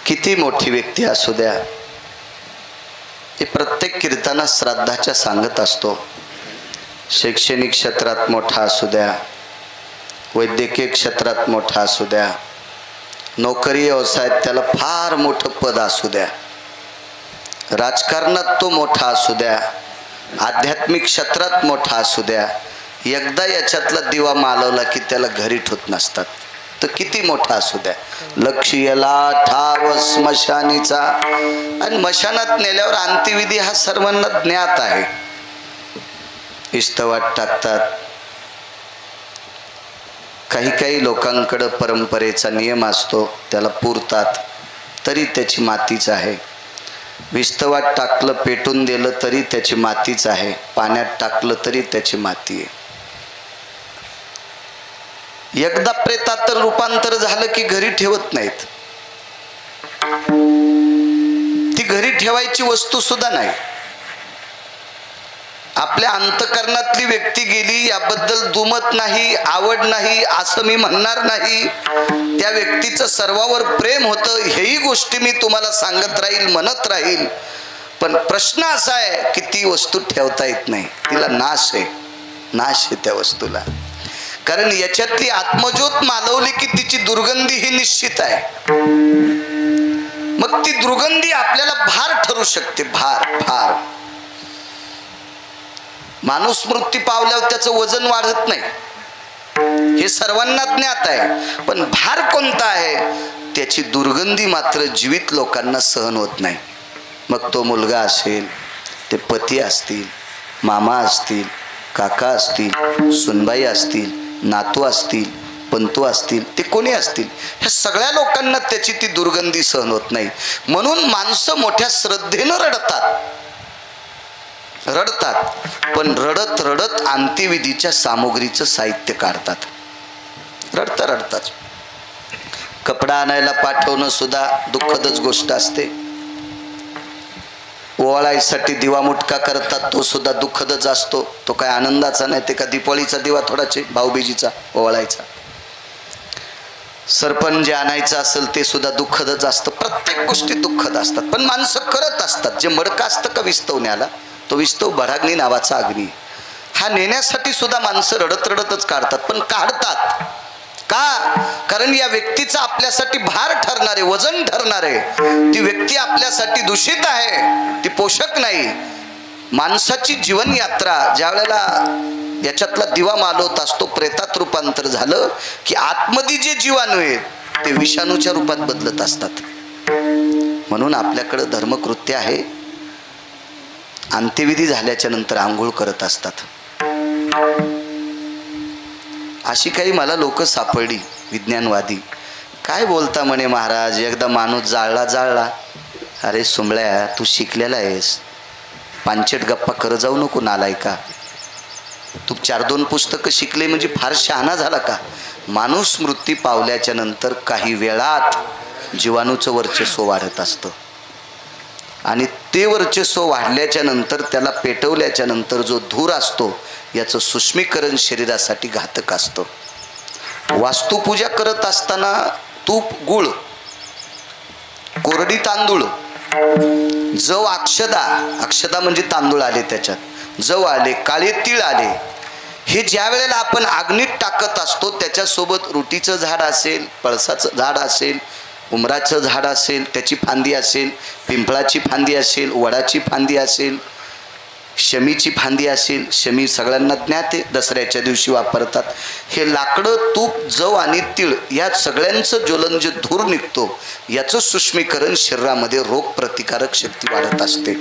किती मोठी व्यक्ती असू द्या, हे प्रत्येक कीर्तनात श्राद्धाच्या सांगत असतो. शैक्षणिक क्षेत्रात मोठा असू द्या, वैद्यकीय क्षेत्रात मोठा असू द्या, नोकरी व्यवसायात त्याला फार मोठं पद असू द्या, राजकारणात तो मोठा असू द्या, आध्यात्मिक क्षेत्रात मोठा असू द्या, एकदा याच्यातला दिवा मालवला की त्याला घरी ठेवत नसतात. तर किती मोठा असू द्या, लक्ष याला ठाव स्मशानीचा. आणि मशानात नेल्यावर अंत्यविधी हा सर्वांना ज्ञात आहे. इस्तवात टाकतात. काही काही लोकांकडे परंपरेचा नियम असतो, त्याला पुरतात तरी त्याची मातीच आहे. विस्तवात टाकलं, पेटून दिलं तरी त्याची मातीच आहे, पाण्यात टाकलं तरी त्याची माती आहे. एकदा प्रेतात रूपांतर झालं की घरी ठेवत नाहीत. ती घरी ठेवायची वस्तू सुद्धा नाही. आपल्या अंतकरणातली व्यक्ती गेली याबद्दल दुमत नाही, आवड नाही असं मी म्हणणार नाही. त्या व्यक्तीचं सर्वावर प्रेम होतं, हेही गोष्टी मी तुम्हाला सांगत राहील, म्हणत राहील. पण प्रश्न असा आहे की ती वस्तू ठेवता येत नाही. तिला नाश आहे, नाश आहे त्या वस्तूला. कारण याच्यातली आत्मज्योत मालवली की तिची दुर्गंधी ही निश्चित आहे. मग ती दुर्गंधी आपल्याला भार ठरू शकते. भार भार माणूस मृत्यू पावल्यावर त्याचं वजन वाढत नाही, हे सर्वांना ज्ञात आहे. पण भार कोणता आहे, त्याची दुर्गंधी मात्र जीवित लोकांना सहन होत नाही. मग तो मुलगा असेल, ते पती असतील, मामा असतील, काका असतील, सुनबाई असतील, नातू असतील, पंतू असतील, ते कोणी असतील, ह्या सगळ्या लोकांना त्याची ती दुर्गंधी सहन होत नाही. म्हणून माणसं मोठ्या श्रद्धेनं रडतात. पण रडत रडत अंत्यविधीच्या सामुग्रीचं साहित्य काढतात. रडतात. कपडा आणायला पाठवणं सुद्धा दुःखदच गोष्ट असते. ओवाळायसाठी दिवा मुटका करतात, तो सुद्धा दुःखदच असतो. तो काय आनंदाचा नाही, ते का दिवाळीचा दिवा थोडाचे भाऊबीजीचा ओवाळायचा. सरपण जे आणायचं असेल ते सुद्धा दुःखदच असतं. प्रत्येक गोष्टी दुःखद असतात, पण माणसं करत असतात. जे मडकं असतं का विस्तवण्याला, तो विस्तव बढाग्नी नावाचा अग्नी, हा नेण्यासाठी सुद्धा माणसं रडतच काढतात. पण काढतात का? कारण या व्यक्तीचा आपल्यासाठी भार ठरणारे, वजन ठरणारे, ती व्यक्ती आपल्यासाठी दूषित आहे, ती पोषक नाही. माणसाची जीवन यात्रा ज्या वेळेला याच्यातला दिवा मालवत असतो, प्रेतात रूपांतर झालं की आतमध्ये जे जीवाणू आहेत ते विषाणूच्या रूपात बदलत असतात. म्हणून आपल्याकडे धर्मकृत्य आहे, अंत्यविधी झाल्याच्या नंतर आंघोळ करत असतात. अशी काही मला लोक सापडली विज्ञानवादी. काय बोलता म्हणे महाराज, एकदा माणूस जाळला. अरे सुंबळ्या, तू शिकलेला आहेस, पांचट गप्पा कर जाऊ नको नालायका. तू 4-2 पुस्तकं शिकले म्हणजे फार शहाणा झाला का? माणूस मृत्यू पावल्याच्या नंतर काही वेळात जीवाणूचं वर्चस्व वाढत असतं. आणि ते वर्चस्व वाढल्याच्या नंतर, त्याला पेटवल्याच्या नंतर जो धूर असतो याचं सूक्ष्मीकरण शरीरासाठी घातक असतं. वास्तुपूजा करत असताना तूप, गुळ, कोरडी तांदूळ, जव, अक्षदा म्हणजे तांदूळ आले, त्याच्यात जव आले, काळे तीळ आले, हे ज्या वेळेला आपण अग्नीत टाकत असतो त्याच्यासोबत रुटीचं झाड असेल, पळसाचं झाड असेल, उमराचं झाड असेल, त्याची फांदी असेल, पिंपळाची फांदी असेल, वडाची फांदी असेल, शमीची फांदी असेल. शमी सगळ्यांना ज्ञात आहे, दसऱ्याच्या दिवशी वापरतात. हे लाकडं, तूप, जव आणि तीळ या सगळ्यांचं ज्वलन जे धूर निघतो याचं सूक्ष्मीकरण शरीरामध्ये रोग प्रतिकारक शक्ती वाढत असते,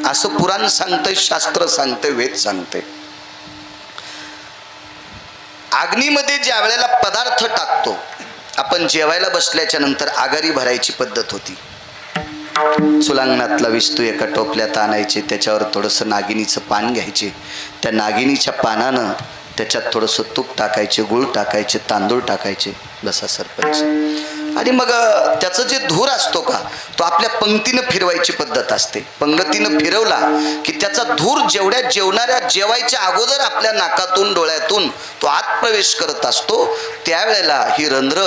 असं पुराण सांगतंय, शास्त्र सांगतंय, वेद सांगतंय. अग्नीमध्ये ज्या वेळेला पदार्थ टाकतो, आपण जेवायला बसल्याच्या नंतर आगारी भरायची पद्धत होती. चुलांगणातला विस्तू एका टोपल्यात आणायचे, त्याच्यावर थोडंसं नागिनीचं पान घ्यायचे, त्या नागिनीच्या पानानं त्याच्यात थोडंसं तूप टाकायचे, गुळ टाकायचे, तांदूळ टाकायचे, बसा सरपंच. आणि मग त्याचं जे धूर असतो का, तो आपल्या पंक्तीनं फिरवायची पद्धत असते. पंगतीनं फिरवला की त्याचा धूर जेवढ्या जेवणाऱ्या जेवायच्या अगोदर आपल्या नाकातून, डोळ्यातून तो आत प्रवेश करत असतो. त्यावेळेला ही रंध्र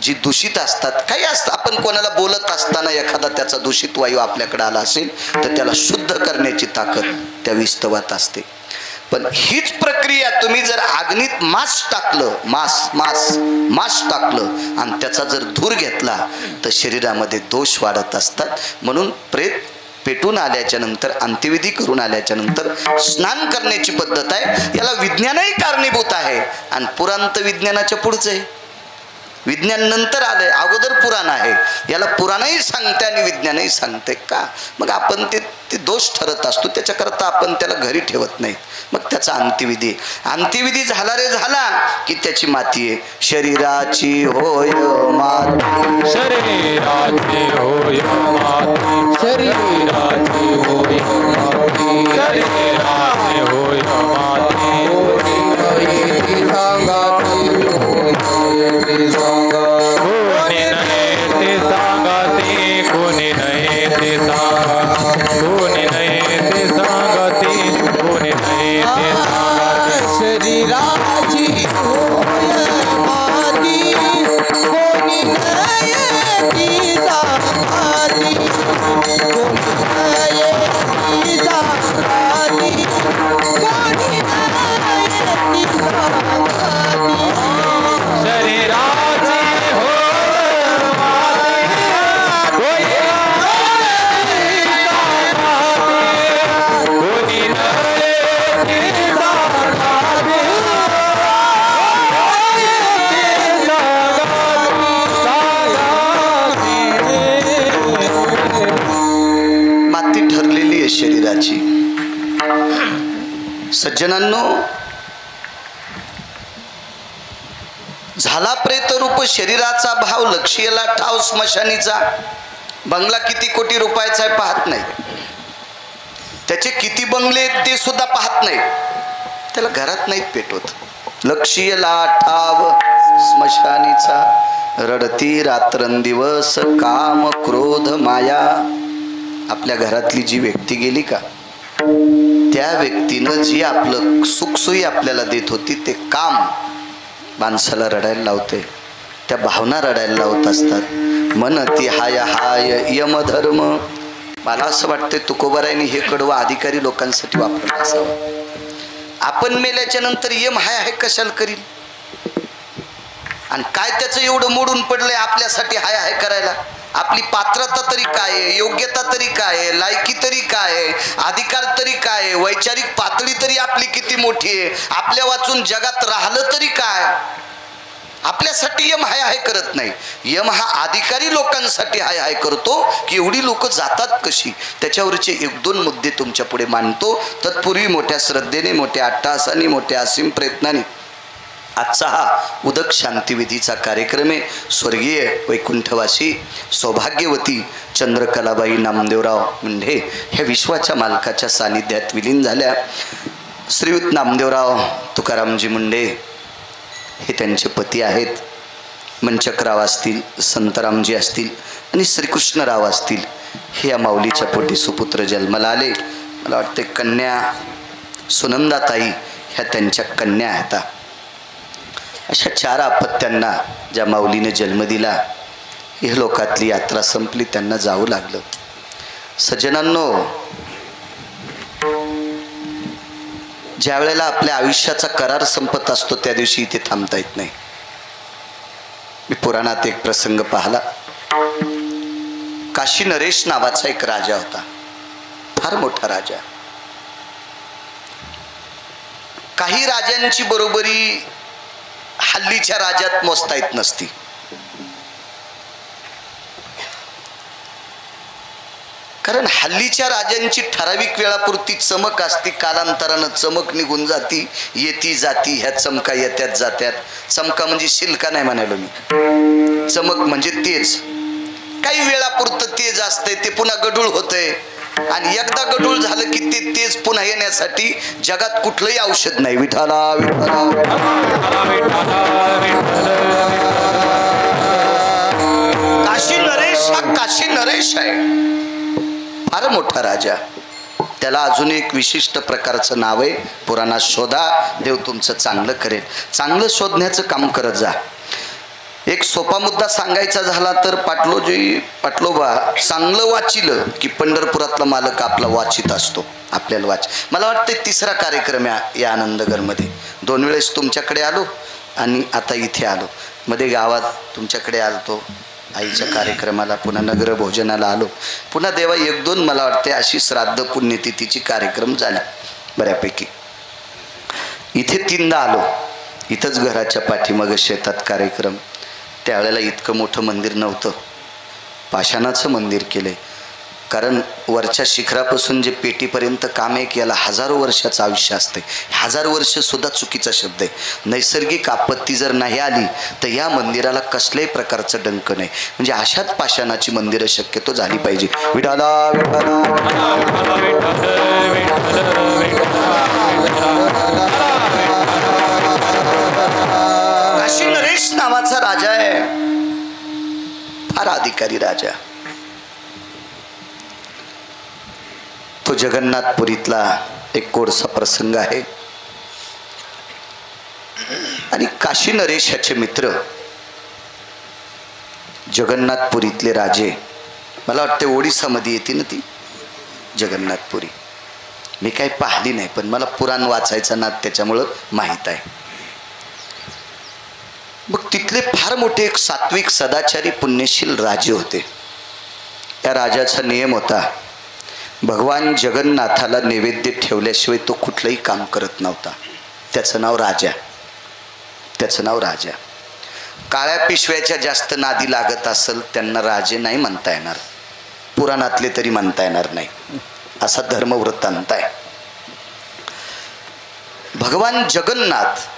जी दूषित असतात, काही असतं, आपण कोणाला बोलत असताना एखादा त्याचा दूषित वायू आपल्याकडे आला असेल तर त्याला शुद्ध करण्याची ताकद त्या विस्तवात असते. पण हीच प्रक्रिया तुम्ही जर अग्नीत मांस टाकलं, मांस टाकलं आणि त्याचा जर धूर घेतला तर शरीरामध्ये दोष वाढत असतात. म्हणून प्रेत पेटून आल्याच्या नंतर, अंत्यविधी करून आल्याच्या नंतर स्नान करण्याची पद्धत आहे. याला विज्ञानही कारणीभूत आहे आणि पुराण तर विज्ञानाच्या पुढचं आहे. विज्ञान नंतर आलंय, अगोदर पुराण आहे. याला पुराणही सांगते आणि विज्ञानही सांगते का? मग आपण ते दोष ठरत असतो, त्याच्याकरता आपण त्याला घरी ठेवत नाही. मग त्याचा अंत्यविधी झाला रे झाला की त्याची माती आहे. शरीराची होय माती, शरीराची होय माती, शरीराची होय माती, शरीराची होय माती, कोणी नाही ते सांगा, कोणी नाही ते सांगते, कोणी नाही ते सांगते. शरीराची होय माती, कोणी नाही ती सांगती, कोणी नाही ती सांगती, कोणी नाही ती सांगती. शरीराची होय माती, कोणी माती ठरलेली आहे शरीराची. सज्जनांनो, झाला प्रेतरूप शरीराचा भाव, लक्ष्यला ठाव स्मशानीचा. बंगला किती कोटी रुपयाचा आहे पाहत नाही, त्याचे किती बंगले ते सुद्धा पाहत नाही, त्याला घरात नाहीत पेटवत. लक्ष्यला ठाव स्मशानीचा, रडती रात्रंदिवस काम क्रोध माया. आपल्या घरातली जी व्यक्ती गेली का, त्या व्यक्तीनं जी आपलं सुखसोयी आपल्याला देत होती, ते काम माणसाला रडायला लावते. त्या भावना रडायला लावत असतात. मन ती हाय हाय यमधर्म. मला असं वाटतं तुकोबारायांनी हे कडवं अधिकारी लोकांसाठी वापरलं असावं. आपण मेल्याच्या नंतर यम हाय हाय कशाला करील? आणि काय त्याचं एवढं मोडून पडलंय आपल्यासाठी हाय हाय करायला? आपली पात्रता तरी काय आहे, योग्यता तरी काय आहे, लायकी तरी काय आहे, अधिकार तरी काय आहे, वैचारिक पातळी तरी आपली किती मोठी आहे, आपल्या वाचून जगात राहिलं तरी काय? आपल्यासाठी यम हाय हाय करत नाही. यम हा अधिकारी लोकांसाठी हाय हाय करतो की एवढी लोक जातात कशी. त्याच्यावरचे एक दोन मुद्दे तुमच्या पुढे मांडतो. तत्पूर्वी मोठ्या श्रद्धेने, मोठ्या अट्टहासाने, मोठ्या असीम प्रयत्नाने आजचा हा उदक शांतिविधीचा कार्यक्रम आहे. स्वर्गीय वैकुंठवासी सौभाग्यवती चंद्रकलाबाई नामदेवराव मुंढे ह्या विश्वाच्या मालकाच्या सानिध्यात विलीन झाल्या. श्रीयुत नामदेवराव तुकारामजी मुंढे हे त्यांचे पती आहेत. मंचकराव असतील, संतरामजी असतील आणि श्रीकृष्णराव असतील, हे या माऊलीच्या पोटी सुपुत्र जन्माला आले. मला वाटते कन्या सुनंदाताई ह्या त्यांच्या कन्या आहेत. अशा 4 अपत्यांना ज्या माऊलीने जन्म दिला, ह्या लोकातली यात्रा संपली, त्यांना जावं लागलं. सज्जनांनो, ज्या वेळेला आपल्या आयुष्याचा करार संपत असतो त्या दिवशी इथे थांबता येत नाही. मी पुराणात एक प्रसंग पाहिला. काशी नरेश नावाचा एक राजा होता, फार मोठा राजा. काही राजांची बरोबरी हल्लीच्या राज्यात मोजता येत नसती. कारण हल्लीच्या राजांची ठराविक वेळापुरती चमक असती, कालांतरानं चमक निघून जाती, येती जाती. ह्या चमका येत्यात जात्यात. चमका म्हणजे शिल्का नाही म्हणालो मी, चमक म्हणजे तेज. काही वेळापुरतं तेज असते, ते पुन्हा गडूळ होतंय. आणि एकदा गडूळ झालं की ते तेज पुन्हा येण्यासाठी जगात कुठलंही औषध नाही. विठाला विठाला काशी नरेश हा काशी नरेश आहे, फार मोठा राजा. त्याला अजून एक विशिष्ट प्रकारचं नाव आहे. पुराणात शोधा, देव तुमचं चांगलं करेल. चांगलं शोधण्याचं काम करत जा. एक सोपा मुद्दा सांगायचा झाला तर पाटलोबा चांगलं वाचिलं की पंढरपुरातला मालक आपला वाचित असतो, आपल्याला वाच. मला वाटतं तिसरा कार्यक्रम या आनंदगरमध्ये. 2 वेळेस तुमच्याकडे आलो आणि आता इथे आलो. मध्ये गावात तुमच्याकडे आलतो आईच्या कार्यक्रमाला, पुन्हा नगर भोजनाला आलो, पुन्हा देवा 1-2 मला वाटते अशी श्राद्ध पुण्यतिथीची कार्यक्रम झाला बऱ्यापैकी. इथे 3दा आलो. इथंच घराच्या पाठीमागं शेतात कार्यक्रम. त्यावेळेला इतकं मोठं मंदिर नव्हतं, पाषाणाचं मंदिर केलंय. कारण वरच्या शिखरापासून जे पेटीपर्यंत काम आहे की याला 1000 वर्षाचं आयुष्य असते. 1000 वर्ष सुद्धा चुकीचा शब्द आहे. नैसर्गिक आपत्ती जर नाही आली तर या मंदिराला कसल्याही प्रकारचं डंक नाही. म्हणजे अशाच पाषाणाची मंदिरं शक्यतो झाली पाहिजे. विठाला काशी नरेश नावाचा राजा आहे, फार अधिकारी राजा. तो जगन्नाथपुरीतला एक कोडसा प्रसंग आहे. आणि काशी नरेश ह्याचे मित्र जगन्नाथपुरीतले राजे. मला वाटते ओडिसामध्ये येते ना ती जगन्नाथपुरी. मी काही पाहिली नाही पण मला पुराण वाचायचा नाद त्याच्यामुळं माहीत आहे. मग तिथले फार मोठे एक सात्विक सदाचारी पुण्यशील राजे होते. या राजाचा नियम होता, भगवान जगन्नाथाला नैवेद्य ठेवल्याशिवाय तो कुठलंही काम करत नव्हता. त्याचं नाव राजा. त्याचं नाव राजा. काळ्या पिशव्याच्या जास्त नादी लागत असेल त्यांना राजे नाही म्हणता येणार, पुराणातले तरी म्हणता येणार नाही, असा धर्मवृत्तांत आहे. भगवान जगन्नाथ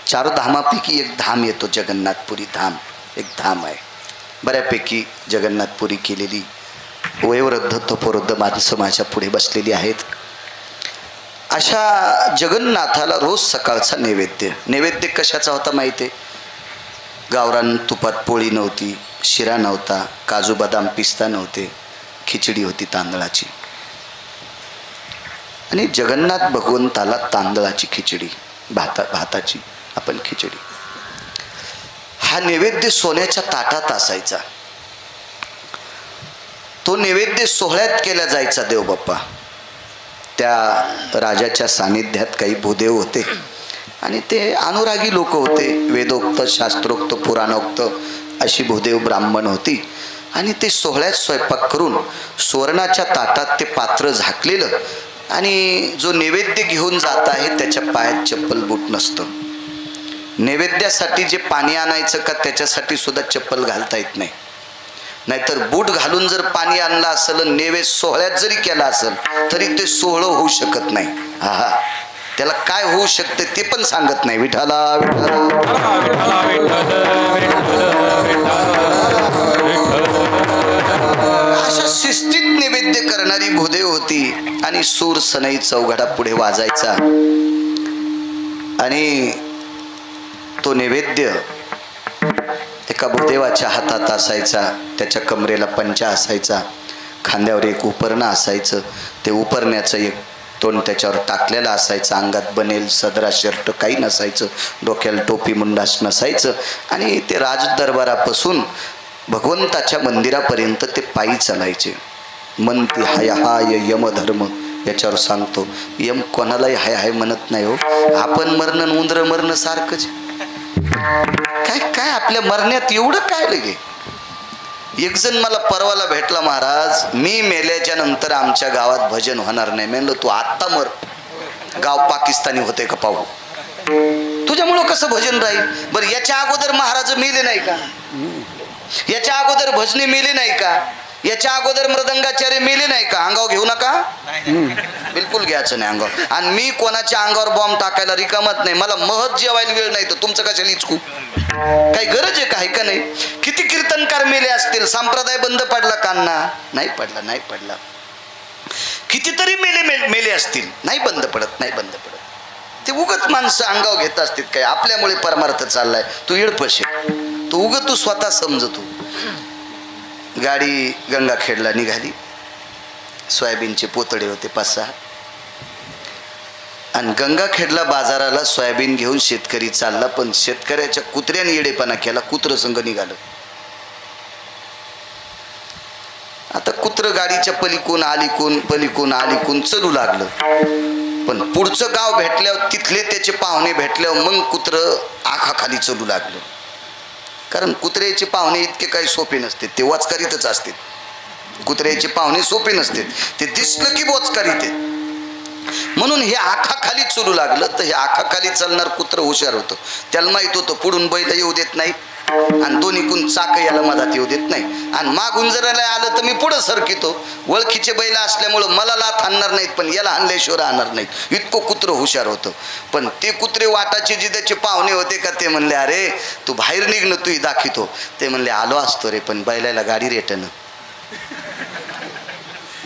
4 धामापैकी एक धाम येतो, जगन्नाथपुरी धाम. एक धाम आहे. बऱ्यापैकी जगन्नाथपुरी केलेली वयोवृद्ध तपोवृद्ध माणसं माझ्या पुढे बसलेली आहेत. अशा जगन्नाथाला रोज सकाळचा नैवेद्य कशाचा होता माहिती आहे? गावरान तुपात पोळी नव्हती, शिरा नव्हता, काजू बदाम पिस्ता नव्हते, खिचडी होती तांदळाची. आणि जगन्नाथ भगवंताला तांदळाची खिचडी, भाताची आपण खिचडी, हा नैवेद्य सोन्याच्या ताटात असायचा. तो नैवेद्य सोहळ्यात केला जायचा देवबाप्पा. त्या राजाच्या सानिध्यात काही भूदेव होते आणि ते अनुरागी लोक होते. वेदोक्त, शास्त्रोक्त, पुराणोक्त अशी भूदेव ब्राह्मण होती. आणि ते सोहळ्यात स्वयंपाक करून सुवर्णाच्या ताटात ते पात्र झाकलेलं आणि जो नैवेद्य घेऊन जात आहे त्याच्या पायात चप्पल बूट नसतं. नैवेद्यासाठी जे पाणी आणायचं का त्याच्यासाठी सुद्धा चप्पल घालता येत नाही. नाहीतर बूट घालून जर पाणी आणलं असेल, नैवेद्य सोहळ्यात जरी केला असेल तरी ते सोहळं होऊ शकत नाही. हा, त्याला काय होऊ शकते ते पण सांगत नाही. विठाला अशा शिस्तीत नैवेद्य करणारी भूदेव होती. आणि सूर सनई चौघडा पुढे वाजायचा आणि तो नैवेद्य एका भूदेवाच्या हातात असायचा. त्याच्या कमरेला पंचा असायचा, खांद्यावर एक उपरणं असायचं. ते उपरण्याचं एक तोंड त्याच्यावर टाकलेलं असायचं. अंगात बनेल सदरा शर्ट काही नसायचं, डोक्याला टोपी मुंडास नसायचं. आणि ते राजदरबारापासून भगवंताच्या मंदिरापर्यंत ते पायी चालायचे. मन ती हाय हाय यमधर्म याच्यावर सांगतो. यम कोणालाही हाय हाय म्हणत नाही हो. आपण मरण उंदर मरण सारखंच. काय काय आपल्या मरण्यात एवढं काय लगे. एक जण मला परवाला भेटला, महाराज मी मेल्याच्या नंतर आमच्या गावात भजन होणार नाही. म्हणलं तू आत्ता मर, गाव पाकिस्तानी होते का पाहू, तुझ्यामुळं कसं भजन राहील. बरं याच्या अगोदर महाराज मेले नाही का, याच्या अगोदर भजनी मेले नाही का, याच्या अगोदर मृदंगाचार्य मेले नाही का. अंगावर घेऊ नका, बिलकुल घ्यायचं नाही अंगावर. आणि मी कोणाच्या अंगावर बॉम्ब टाकायला रिकामत नाही. मला महत जेवायला वेळ नाही तर तुमचं कशाला इचकू, काही गरज आहे का, का नाही. किती कीर्तनकार मेले असतील, संप्रदाय बंद पडला कान्ना, नाही पडला, नाही पडला. कितीतरी मेले असतील, नाही बंद पडत, नाही बंद पडत. ते उगत माणसं अंगावर घेत असतील. काय आपल्यामुळे परमार्थ चाललाय, तू येळपशे, तू उगत तू स्वतः समजतो. गाडी गंगाखेडला निघाली. सोयाबीनचे पोतडे होते 5-6. आणि गंगाखेडला बाजाराला सोयाबीन घेऊन शेतकरी चालला, पण शेतकऱ्याच्या कुत्र्याने येडेपणा केला, कुत्रं संग निघालं. आता कुत्रं गाडीच्या पलीकून आलीकून चलू लागलं. पण पुढचं गाव भेटल्यावर तिथले त्याचे पाहुणे भेटल्यावर मग कुत्रं आखाखाली चलू लागलं. कारण कुत्र्याचे पाहुणे इतके काही सोपे नसते, ते वचकारीतच असते. कुत्र्याचे पाहुणे सोपे नसते, ते दिसलं की वचकारीत आहेत. म्हणून हे आखाखाली चलू लागलं. तर हे आखाखाली चालणार कुत्रं हुशार होतं. त्याला माहित होतं पुढून बैल येऊ देत नाही आणि दोन्हीकून चाक याला मधात येऊ देत नाही, आणि मागून जर आलं तर मी पुढं सरकितो. ओळखीचे बैल असल्यामुळं मला लाथ आणणार नाहीत, पण याला आणल्याशिवाय राहणार नाहीत. इतकं कुत्रं हुशार होतं. पण ते कुत्रे वाटाचे जे त्याचे पाहुणे होते का, ते म्हणले अरे तू बाहेर निघणं, तू दाखवतो. ते म्हणले आलो असतो रे, पण बैलाला गाडी रेटन.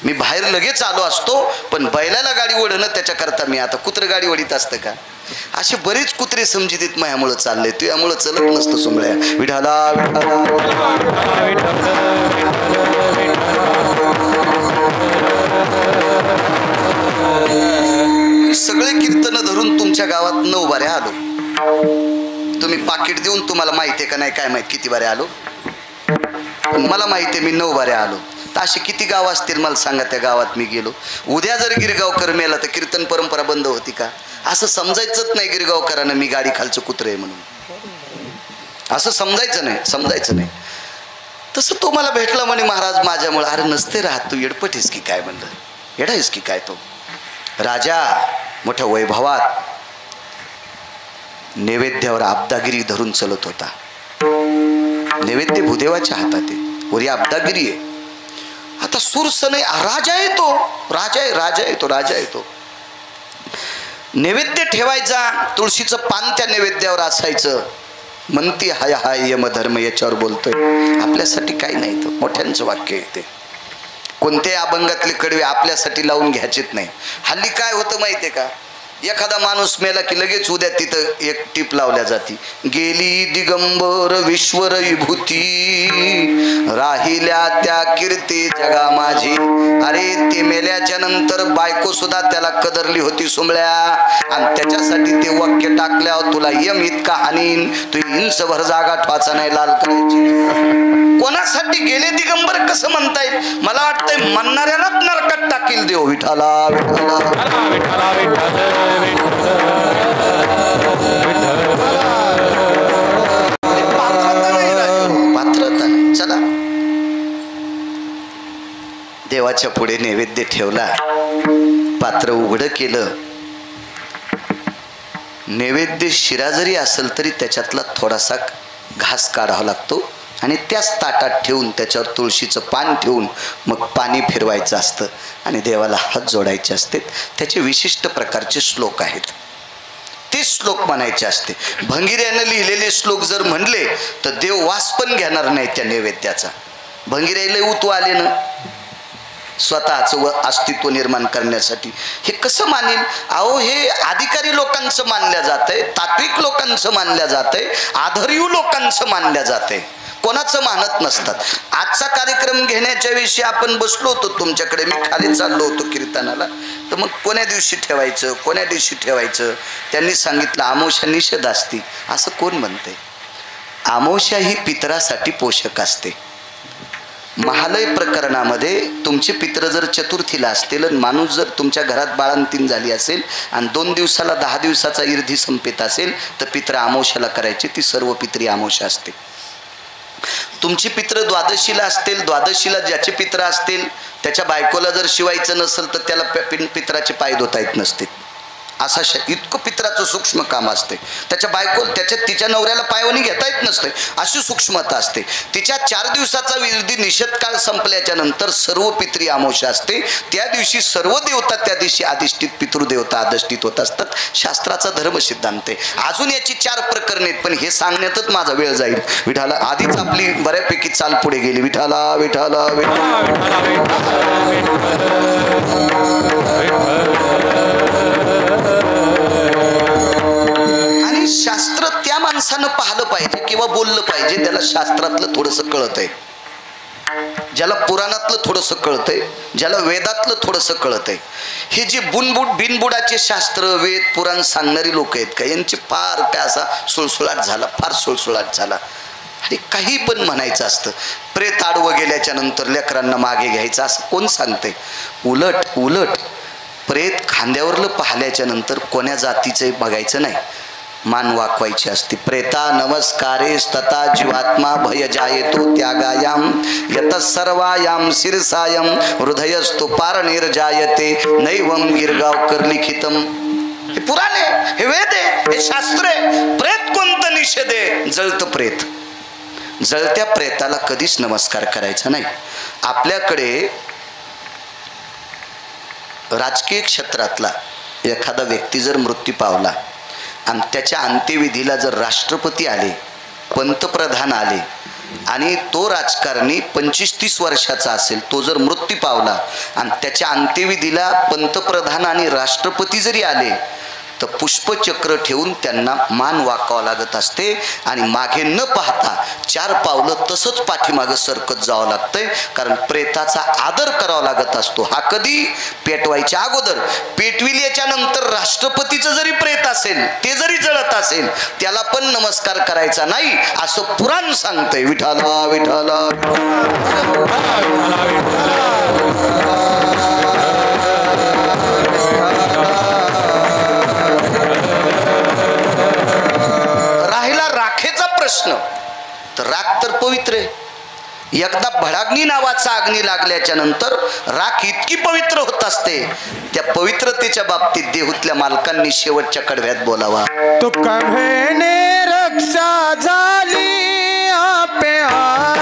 मी बाहेर लगेच आलो असतो, पण बैलाला गाडी ओढणं त्याच्याकरता मी आता कुत्रं गाडी ओढीत असतं का. असे बरेच कुत्रे समजितीत मायामुळं चालले. तू यामुळं चलत नसतं सुंबळ्या. विठाला सगळे कीर्तन धरून तुमच्या गावात 9 बाऱ्या आलो. तुम्ही पाकिट देऊन तुम्हाला माहिती आहे का नाही काय माहित किती बाऱ्या आलो, पण मला माहिती आहे मी 9 बाऱ्या आलो. तर असे किती गाव असतील मला सांगा त्या गावात मी गेलो. उद्या जर गिरगावकर मेला तर कीर्तन परंपरा बंद होती का. असं समजायचंच नाही गिरगावकरांना मी गाडी खालचं कुत्रं आहे म्हणून. असं समजायचं नाही. तसं तो मला भेटला म्हणे महाराज माझ्यामुळे. अरे नसते राहत, तू येडपटीस की काय. म्हणलं येडा आहेस की काय. तो राजा मोठ्या वैभवात नैवेद्यावर आबदागिरी धरून चलत होता. नैवेद्य भूदेवाच्या हातात आहे, वरी आबदागिरी आहे. आता सुरसन राजा येतो. नैवेद्य ठेवायचा, तुळशीचं पान त्या नैवेद्यावर असायचं. म्हणती हाय हाय यमधर्म याच्यावर बोलतोय. आपल्यासाठी काही नाही, तर मोठ्यांचं वाक्य येते. कोणत्याही अभंगातले कडवे आपल्यासाठी लावून घ्यायचेत नाही. हल्ली काय होतं माहितीये का, एखादा माणूस मेला की लगेच उद्या तिथं एक टीप लावल्या जाती. गेली दिगंबर विश्वर विभूती, राहिल्या त्या कीर्ती जगा माझी. अरे ते मेल्याच्या नंतर बायको सुद्धा त्याला कदरली होती सुंबळ्या, आणि त्याच्यासाठी ते वाक्य टाकल्यावर तुला यम इतका हानीन, तू इंचभर जागा ठवाचा नाही लाल करायची. कोणासाठी गेले दिगंबर कसं म्हणता येईल. मला वाटतंय म्हणणाऱ्यालाच नरकात टाकील देव. विठाला पात्रता नाही. चला देवाच्या पुढे नैवेद्य ठेवला, पात्र उघडं केलं. नैवेद्य शिरा जरी असेल तरी त्याच्यातला थोडासा घास काढावा लागतो, आणि त्याच ताटात ठेवून त्याच्यावर तुळशीचं पान ठेवून मग पाणी फिरवायचं असतं आणि देवाला हात जोडायचे असते. त्याचे विशिष्ट प्रकारचे श्लोक आहेत, ते श्लोक म्हणायचे असते. भंगिऱ्यानं लिहिलेले श्लोक जर म्हणले तर देव वास पण घेणार नाही त्या नैवेद्याचा. भंगिऱ्याला उतू आले ना स्वतःचं अस्तित्व निर्माण करण्यासाठी. हे कसं मानेल. अहो हे अधिकारी लोकांचं मानल्या जातंय, तात्विक लोकांचं मानल्या जातंय, आदरयू लोकांचं मानल्या जातंय, कोणाचं मानत नसतात. आजचा कार्यक्रम घेण्याच्या विषयी आपण बसलो होतो तुमच्याकडे, मी खाली चाललो होतो कीर्तनाला. तर मग कोण्या दिवशी ठेवायचं त्यांनी सांगितलं अमावस्या निषेध असते. असं कोण म्हणतंय. अमावस्या ही पितरासाठी पोषक असते. महालय प्रकरणामध्ये तुमचे पित्र जर चतुर्थीला असतील, माणूस जर तुमच्या घरात बाळंतीण झाली असेल आणि 2 दिवसाला 10 दिवसाचा इर्धी संपेत असेल तर पित्र अमावस्याला करायचे. ती सर्व पित्री अमावस्या असते. तुमची पित्र द्वादशीला असतील, द्वादशीला ज्याचे पित्र असतील त्याच्या बायकोला जर शिवायचं नसेल तर त्याला पित्राचे पाय धुता येत नसते. असा इतकं पित्राचं सूक्ष्म काम असते. त्याच्या बायको तिच्या नवऱ्याला पायवणी घेता येत नसते, अशी सूक्ष्मता असते. तिच्या 4 दिवसाचा विधी निषेध काळ संपल्याच्या नंतर सर्व पित्री अमावस्या असते. त्या दिवशी सर्व देवता त्या दिवशी अधिष्ठित, पितृदेवता अधिष्ठित होत असतात. शास्त्राचा धर्म सिद्धांत आहे. अजून याची 4 प्रकरणे आहेत, पण हे सांगण्यातच माझा वेळ जाईल. विठाला आधीच आपली बऱ्यापैकी चाल पुढे गेली. विठाला विठाला आणि शास्त्र त्या माणसानं पाहिलं पाहिजे किंवा बोललं पाहिजे, त्याला शास्त्रातलं थोडंसं कळत आहे. ज्याला पुराणातलं थोडंसं कळतंय, ज्याला वेदातलं थोडंसं कळतंय, हे जे बिनबुडाचे शास्त्र वेद पुराण सांगणारी लोक आहेत का, यांची फार काय असा सुळसुळाट झाला, फार सुळसुळाट झाला. आणि काही पण म्हणायचं असतं. प्रेत आडवं गेल्याच्या नंतर लेकरांना मागे घ्यायचं असं कोण सांगते? उलट प्रेत खांद्यावरलं पाहिल्याच्या नंतर कोण्या जातीचं बघायचं नाही, मान वाकवायची असते. प्रेता नमस्कारे तथा जीवात्मा भय जायतो त्यागायाम यत सर्वायाम शिरसायम हृदयस्तु पारणीर जायते नैवम गिरगावकर लिखितम. हे पुराण आहे, हे वेद आहे, हे शास्त्र आहे. प्रेत कोणतं निषेध आहे? जळतं प्रेत. जळत्या प्रेताला कधीच नमस्कार करायचा नाही. आपल्याकडे राजकीय क्षेत्रातला एखादा व्यक्ती जर मृत्यू पावला आणि त्याच्या अंत्यविधीला जर राष्ट्रपती आले, पंतप्रधान आले आणि तो राजकारणी 25-30 वर्षाचा असेल, तो जर मृत्यू पावला आणि त्याच्या अंत्यविधीला पंतप्रधान आणि राष्ट्रपती जरी आले तर पुष्पचक्र ठेवून त्यांना मान वाकावं लागत असते आणि मागे न पाहता 4 पावलं तसंच पाठीमागं सरकत जावं लागतंय. कारण प्रेताचा आदर करावा लागत असतो. हा कधी? पेटवायच्या अगोदर. पेटविल्याच्या नंतर राष्ट्रपतीचं जरी प्रेत असेल, ते जरी जळत असेल, त्याला पण नमस्कार करायचा नाही असं पुराण सांगतंय. विठाला विठाला प्रश्न. तर राख तर पवित्र आहे. एकदा भडाग्नी नावाचा अग्नी लागल्याच्या नंतर राख इतकी पवित्र होत असते, त्या पवित्रतेच्या बाबतीत देहूतल्या मालकांनी शेवटच्या कडव्यात बोलावा. तो कभेने रक्षा झाली आपे आप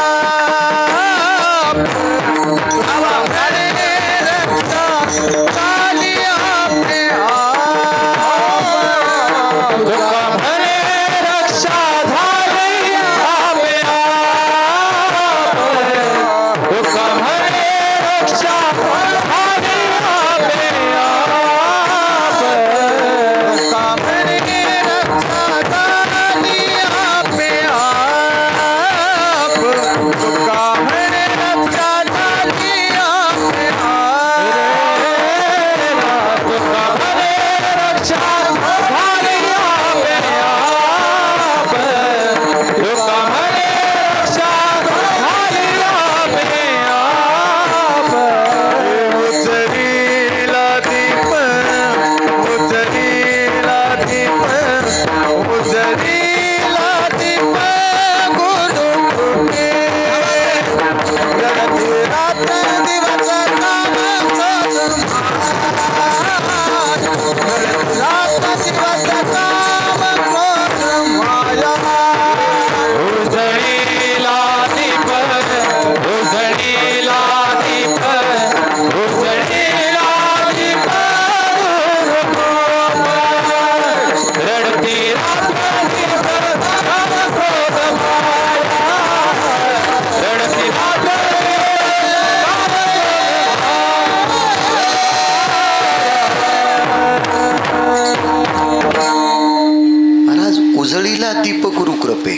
दीप गुरु कृपे.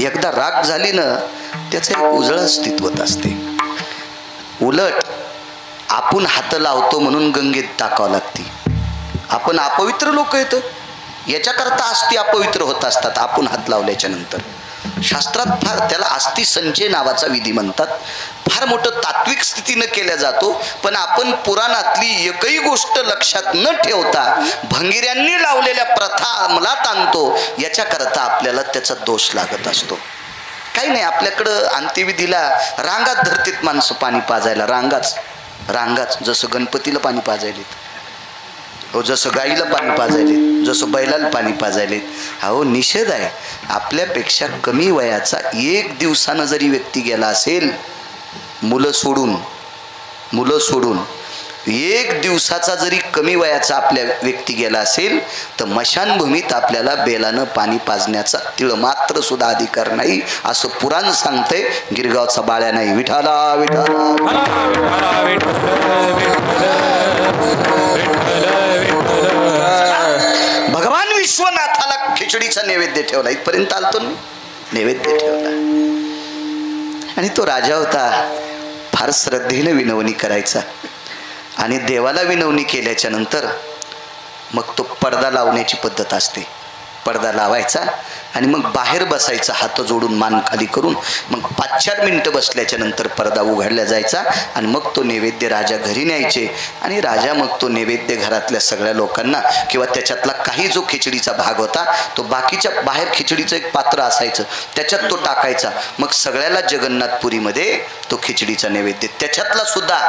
एकदा राख झाली ना, त्याचं एक उजळं अस्तित्वत असते. उलट आपण हात लावतो म्हणून गंगेत टाकावं लागते. आपण अपवित्र लोक येतो, याच्याकरता अस्थी अपवित्र होत असतात आपण हात लावल्याच्या नंतर. शास्त्रात फार त्याला अस्थि संचय नावाचा विधी म्हणतात. फार मोठं तात्विक स्थितीनं केल्या जातो. पण आपण पुराणातली एकही गोष्ट लक्षात न ठेवता भंगिऱ्यांनी लावलेल्या प्रथा अंमलात आणतो. याच्याकरता आपल्याला त्याचा दोष लागत असतो. काही नाही, आपल्याकडं अंत्यविधीला रांगात धरतीत माणसं पाणी पाजायला. रांगाच जसं गणपतीला पाणी पाजायलेत, हो जसं गाईला पाणी पाजायलेत, जसं बैलाला पाणी पाजायलेत. हो निषेध आहे. आपल्यापेक्षा कमी वयाचा 1 दिवसानं जरी व्यक्ती गेला असेल, मुलं सोडून 1 दिवसाचा जरी कमी वयाचा आपल्या व्यक्ती गेला असेल तर मशानभूमीत आपल्याला बेलानं पाणी पाजण्याचा तिळमात्र सुद्धा अधिकार नाही असं पुराण सांगते. गिरगावचा बाळ्या नाही. विठाला विठाला भगवान विश्वनाथाला खिचडीचा नैवेद्य ठेवला. इथपर्यंत आलतो मी. नैवेद्य ठेवला. आणि तो राजा होता, फार श्रद्धेने विनवणी करायचा. आणि देवाला विनवणी केल्याच्या नंतर मग तो पडदा लावण्याची पद्धत असते. पडदा लावायचा आणि मग बाहेर बसायचा, हात जोडून मान खाली करून. मग 5-4 मिनिटं बसल्याच्या नंतर पडदा उघडला जायचा आणि मग तो नैवेद्य राजा घरी न्यायचे. आणि राजा मग तो नैवेद्य घरातल्या सगळ्या लोकांना किंवा त्याच्यातला काही जो खिचडीचा भाग होता तो बाकीच्या बाहेर खिचडीचं एक पात्र असायचं त्याच्यात तो टाकायचा. मग सगळ्याला जगन्नाथपुरीमध्ये तो खिचडीचा नैवेद्य, त्याच्यातला सुद्धा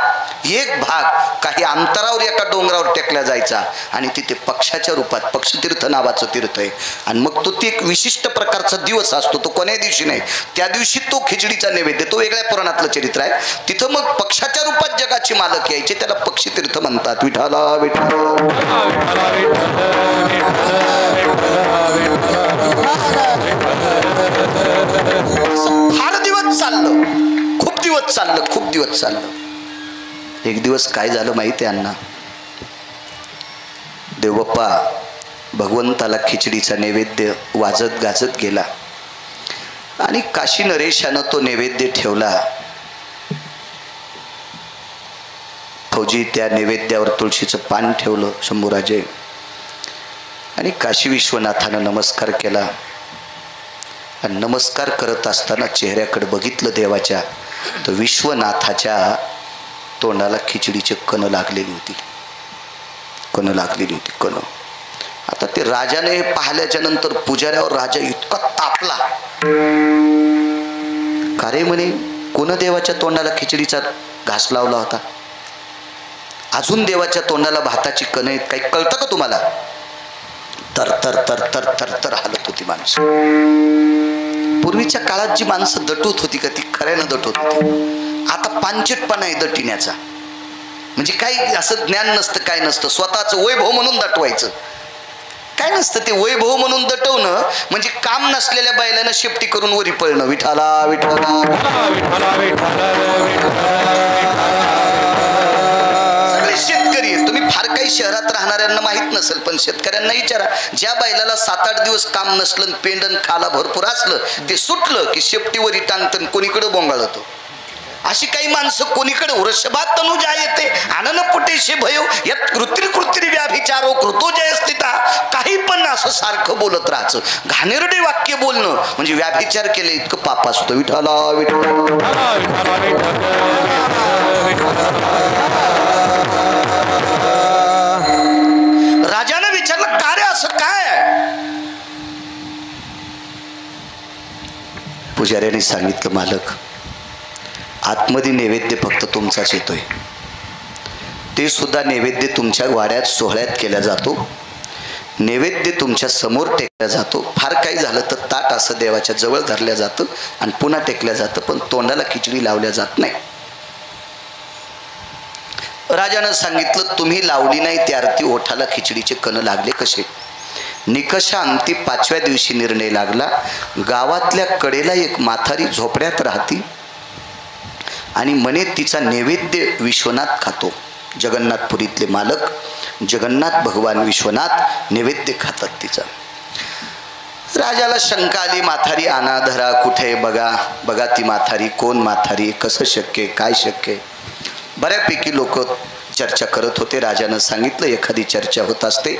एक भाग काही अंतरावर एका डोंगरावर टेकला जायचा आणि तिथे पक्षाच्या रूपात, पक्षतीर्थ नावाचं तीर्थ आहे. आणि मग तो ती एक विशिष्ट प्रकारचा दिवस असतो, तो कोण्या दिवशी नाही, त्या दिवशी तो खिचडीचा नैवेद्य, तो वेगळ्या पुराणातलं चरित्र आहे. तिथं मग पक्षाच्या रूपात जगाची मालक यायचे, त्याला पक्षीतीर्थ म्हणतात. विठाला विठाला फार दिवस चाललं, खूप दिवस चाललं, खूप दिवस चाललं. एक दिवस काय झालं माहिती आहे अण्णा, देवबाप्पा भगवंताला खिचडीचा नैवेद्य वाजत गाजत गेला आणि काशी नरेशानं तो नैवेद्य ठेवला. फौजी त्या नैवेद्यावर तुळशीचं पान ठेवलं शंभूराजे, आणि काशी विश्वनाथानं नमस्कार केला. आणि नमस्कार करत असताना चेहऱ्याकडे बघितलं देवाच्या, तर विश्वनाथाच्या तोंडाला खिचडीचे कण लागलेली होती, कण लागलेली होती, कण. आता ते राजाने हे पाहिल्याच्या नंतर पुजाऱ्यावर राजा इतका तापला. का रे म्हणे, कोण देवाच्या तोंडाला खिचडीचा घास लावला होता? अजून देवाच्या तोंडाला भाताची कण आहेत, काही कळतं का तुम्हाला? तर तर तर तर तर तर हालत होती माणसं. पूर्वीच्या काळात जी माणसं दटवत होती का ती खऱ्यानं दटवत होती. आता पांचटपणा आहे दटिण्याचा, म्हणजे काही असं ज्ञान नसतं, काय नसतं, स्वतःचं वैभव म्हणून दटवायचं, काय नसतं. ते वैभव म्हणून दटवणं म्हणजे काम नसलेल्या बैलानं शेपटी करून वरी पळणं. विठाला विठाला सगळे शेतकरी आहेत. तुम्ही फार काही शहरात राहणाऱ्यांना माहित नसेल, पण शेतकऱ्यांना विचारा, ज्या बैलाला 7-8 दिवस काम नसलं, पेंडन खाला भरपूर असलं, ते सुटलं की शेपटीवरी टांगतं, कोणीकडे बोंगाळतो. अशी काही माणसं कोणीकडे वृषभात तनुजा येते आनन पुटेशे भयो यात कृत्री कृत्री व्याभिचारो कृतो जय स्थिता. काही पण असं सारखं बोलत राहायचं, घाणेरडे वाक्य बोलणं म्हणजे व्याभिचार केले इतकं पाप असतं. विठाला राजानं विचारलं, का रे असं काय? पुजाऱ्याने सांगितलं, मालक आतमध्ये नैवेद्य फक्त तुमचाच येतोय, ते सुद्धा नैवेद्य तुमच्या वाड्यात सोहळ्यात केला जातो, नैवेद्य तुमच्या समोर टेकला जातो. फार काही झालं तर ताट असं देवाच्या जवळ धरल्या जातं आणि पुन्हा टेकल्या जातं, पण तोंडाला खिचडी लावल्या जात नाही. राजानं सांगितलं, तुम्ही लावली नाही त्या अर्थी ओठाला खिचडीचे कण लागले कसे? निकषांती 5व्या दिवशी निर्णय लागला. गावातल्या कडेला एक म्हातारी झोपड्यात राहती आणि म्हणे तिचा नैवेद्य विश्वनाथ खातो. जगन्नाथपुरीतले मालक जगन्नाथ भगवान विश्वनाथ नैवेद्य खातात तिचा. राजाला शंका आली, म्हातारी आणा धरा, कुठे बघा बघा ती म्हातारी, कोण म्हातारी, कसं शक्य, काय शक्य. बऱ्यापैकी लोक चर्चा करत होते. राजानं सांगितलं, एखादी चर्चा होत असते,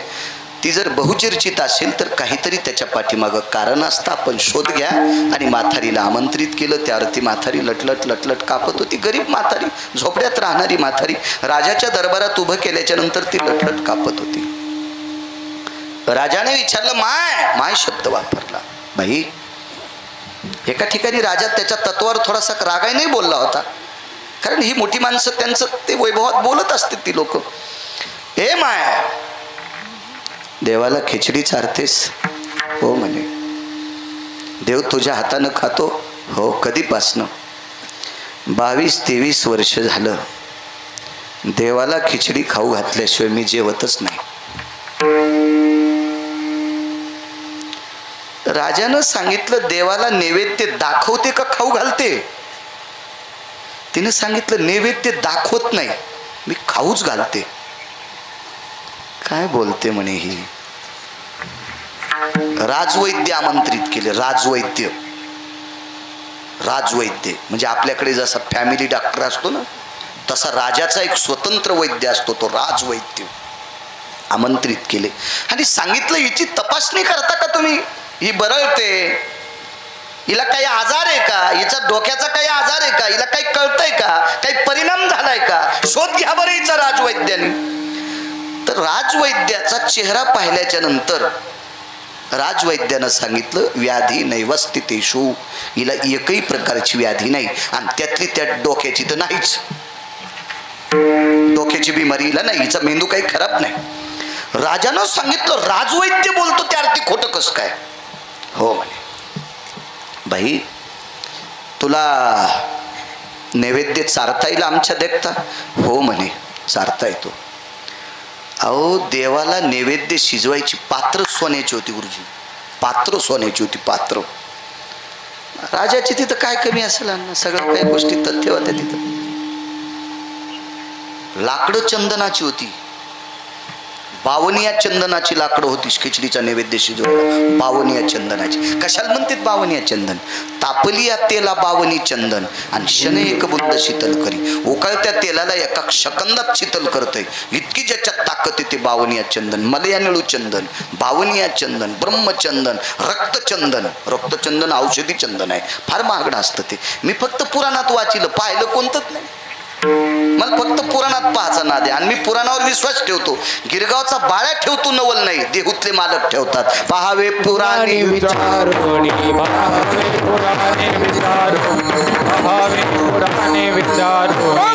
ती जर बहुचर्चित असेल तर काहीतरी त्याच्या पाठीमागं कारण असतं, आपण शोध घ्या. आणि म्हातारीला आमंत्रित केलं. त्या अर्थी म्हातारी लटलट लटलट कापत होती. गरीब म्हातारी, झोपड्यात राहणारी म्हातारी राजाच्या दरबारात उभं केल्याच्या नंतर ती लटलट कापत होती. राजाने विचारलं, माय माय शब्द वापरला. बाई, एका ठिकाणी राजा त्याच्या तत्वावर थोडासा रागाने बोलला होता, कारण ही मोठी माणसं त्यांचं ते वैभवात बोलत असते ती लोक. हे माय, देवाला खिचडी चारतेस? हो म्हणे. देव तुझ्या हातानं खातो? हो. कधीपासनं? 22-23 वर्ष झालं. देवाला खिचडी खाऊ घातल्याशिवाय मी जेवतच नाही. राजानं सांगितलं, देवाला नैवेद्य दाखवते का खाऊ घालते? तिने सांगितलं, नैवेद्य दाखवत नाही, मी खाऊच घालते. काय बोलते म्हणे ही? राजवैद्य आमंत्रित केले. राजवैद्य राजवैद्य म्हणजे आपल्याकडे जसा फॅमिली डॉक्टर असतो ना, तसा राजाचा एक स्वतंत्र वैद्य असतो, तो राजवैद्य आमंत्रित केले आणि सांगितलं, हिची तपासणी करता का तुम्ही? ही बरळते, हिला काही आजार आहे का? हिचा डोक्याचा काही आजार आहे का? हिला काही कळतंय का? काही परिणाम झालाय का? शोध घ्या बरं हिचा राजवैद्याने. तर राजवैद्याचा चेहरा पाहिल्याच्या नंतर राजवैद्यानं सांगितलं, व्याधी नैवस्थितेषु, हिला एकही प्रकारची व्याधी नाही आणि त्यातली त्या डोक्याची तर नाहीच, डोक्याची बिमारी हिला नाही, हिचा मेंदू काही खराब नाही. राजानं सांगितलं, राजवैद्य बोलतो त्या अर्थी खोटं कसं काय? हो म्हणे, बाई तुला नैवेद्य चारता येईल आमच्या देखता? हो म्हणे चारता येतो. अहो देवाला नैवेद्य शिजवायची पात्र सोन्याची होती गुरुजी, पात्र सोन्याची होती, पात्र. राजाची तिथं काय कमी असेल अण्णा, सगळ्या काही गोष्टी तथ्य होत्या तिथं. लाकडं चंदनाची होती, बावनिया चंदनाची लाकडं होती खिचडीचा नैवेद्य शिजवायला, बावनिया चंदनाची. कशाला म्हणतात बावनिया चंदन? तापलिया तेला बावनी चंदन आणि शने एक बुद्ध शीतल करी. उकळत्या तेलाला एका सेकंदात शीतल करतंय, इतकी ज्याच्यात ताकद येते बावनिया चंदन. मलयानिळू चंदन, बावनिया चंदन, ब्रह्मचंदन, रक्तचंदन. रक्तचंदन औषधी चंदन आहे, फार महागडं असतं ते. मी फक्त पुराणात वाचिलं, पाहिलं कोणतंच नाही. मला फक्त पुराणात पाहायचा नाद आहे आणि मी पुराणावर विश्वास ठेवतो. गिरगावचा बाळ्या ठेवतो, नवल नाही, देहूतले मालक ठेवतात. पहावे पुराणे विचारोणी, पहावे पुराणे विचारोणी, पहावे पुराणे विचारोणी.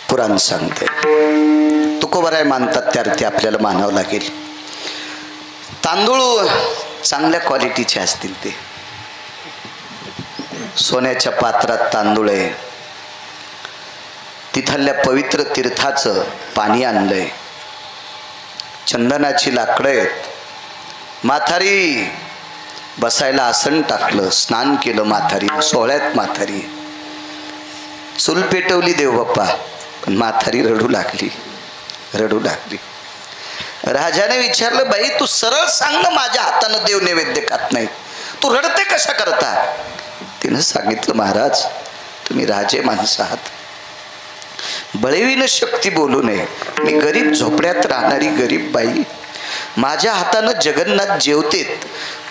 पुराण सांगते. तुकोबराय मानतात त्या अर्थी आपल्याला मानावं लागेल. तांदूळ चांगल्या क्वालिटीचे असतील, ते सोन्याच्या पात्रात तांदूळ आहे, तिथल्या पवित्र तीर्थाचं पाणी आणलंय, चंदनाची लाकडं आहेत, म्हातारी बसायला आसन टाकलं, स्नान केलं म्हातारी, सोहळ्यात म्हातारी, चूल पेटवली देवबाप्पा, पण म्हातारी रडू लागली, रडू लागली. राजाने विचारलं, बाई तू सरळ सांग ना, माझ्या हातानं देव नैवेद्य खात नाही, तू रडते कशा करता? तिनं सांगितलं, महाराज तुम्ही राजे माणसं आहात, बळीवीन शक्ती बोलू नये, मी गरीब झोपड्यात राहणारी गरीब बाई, माझ्या हातानं जगन्नाथ जेवतेत,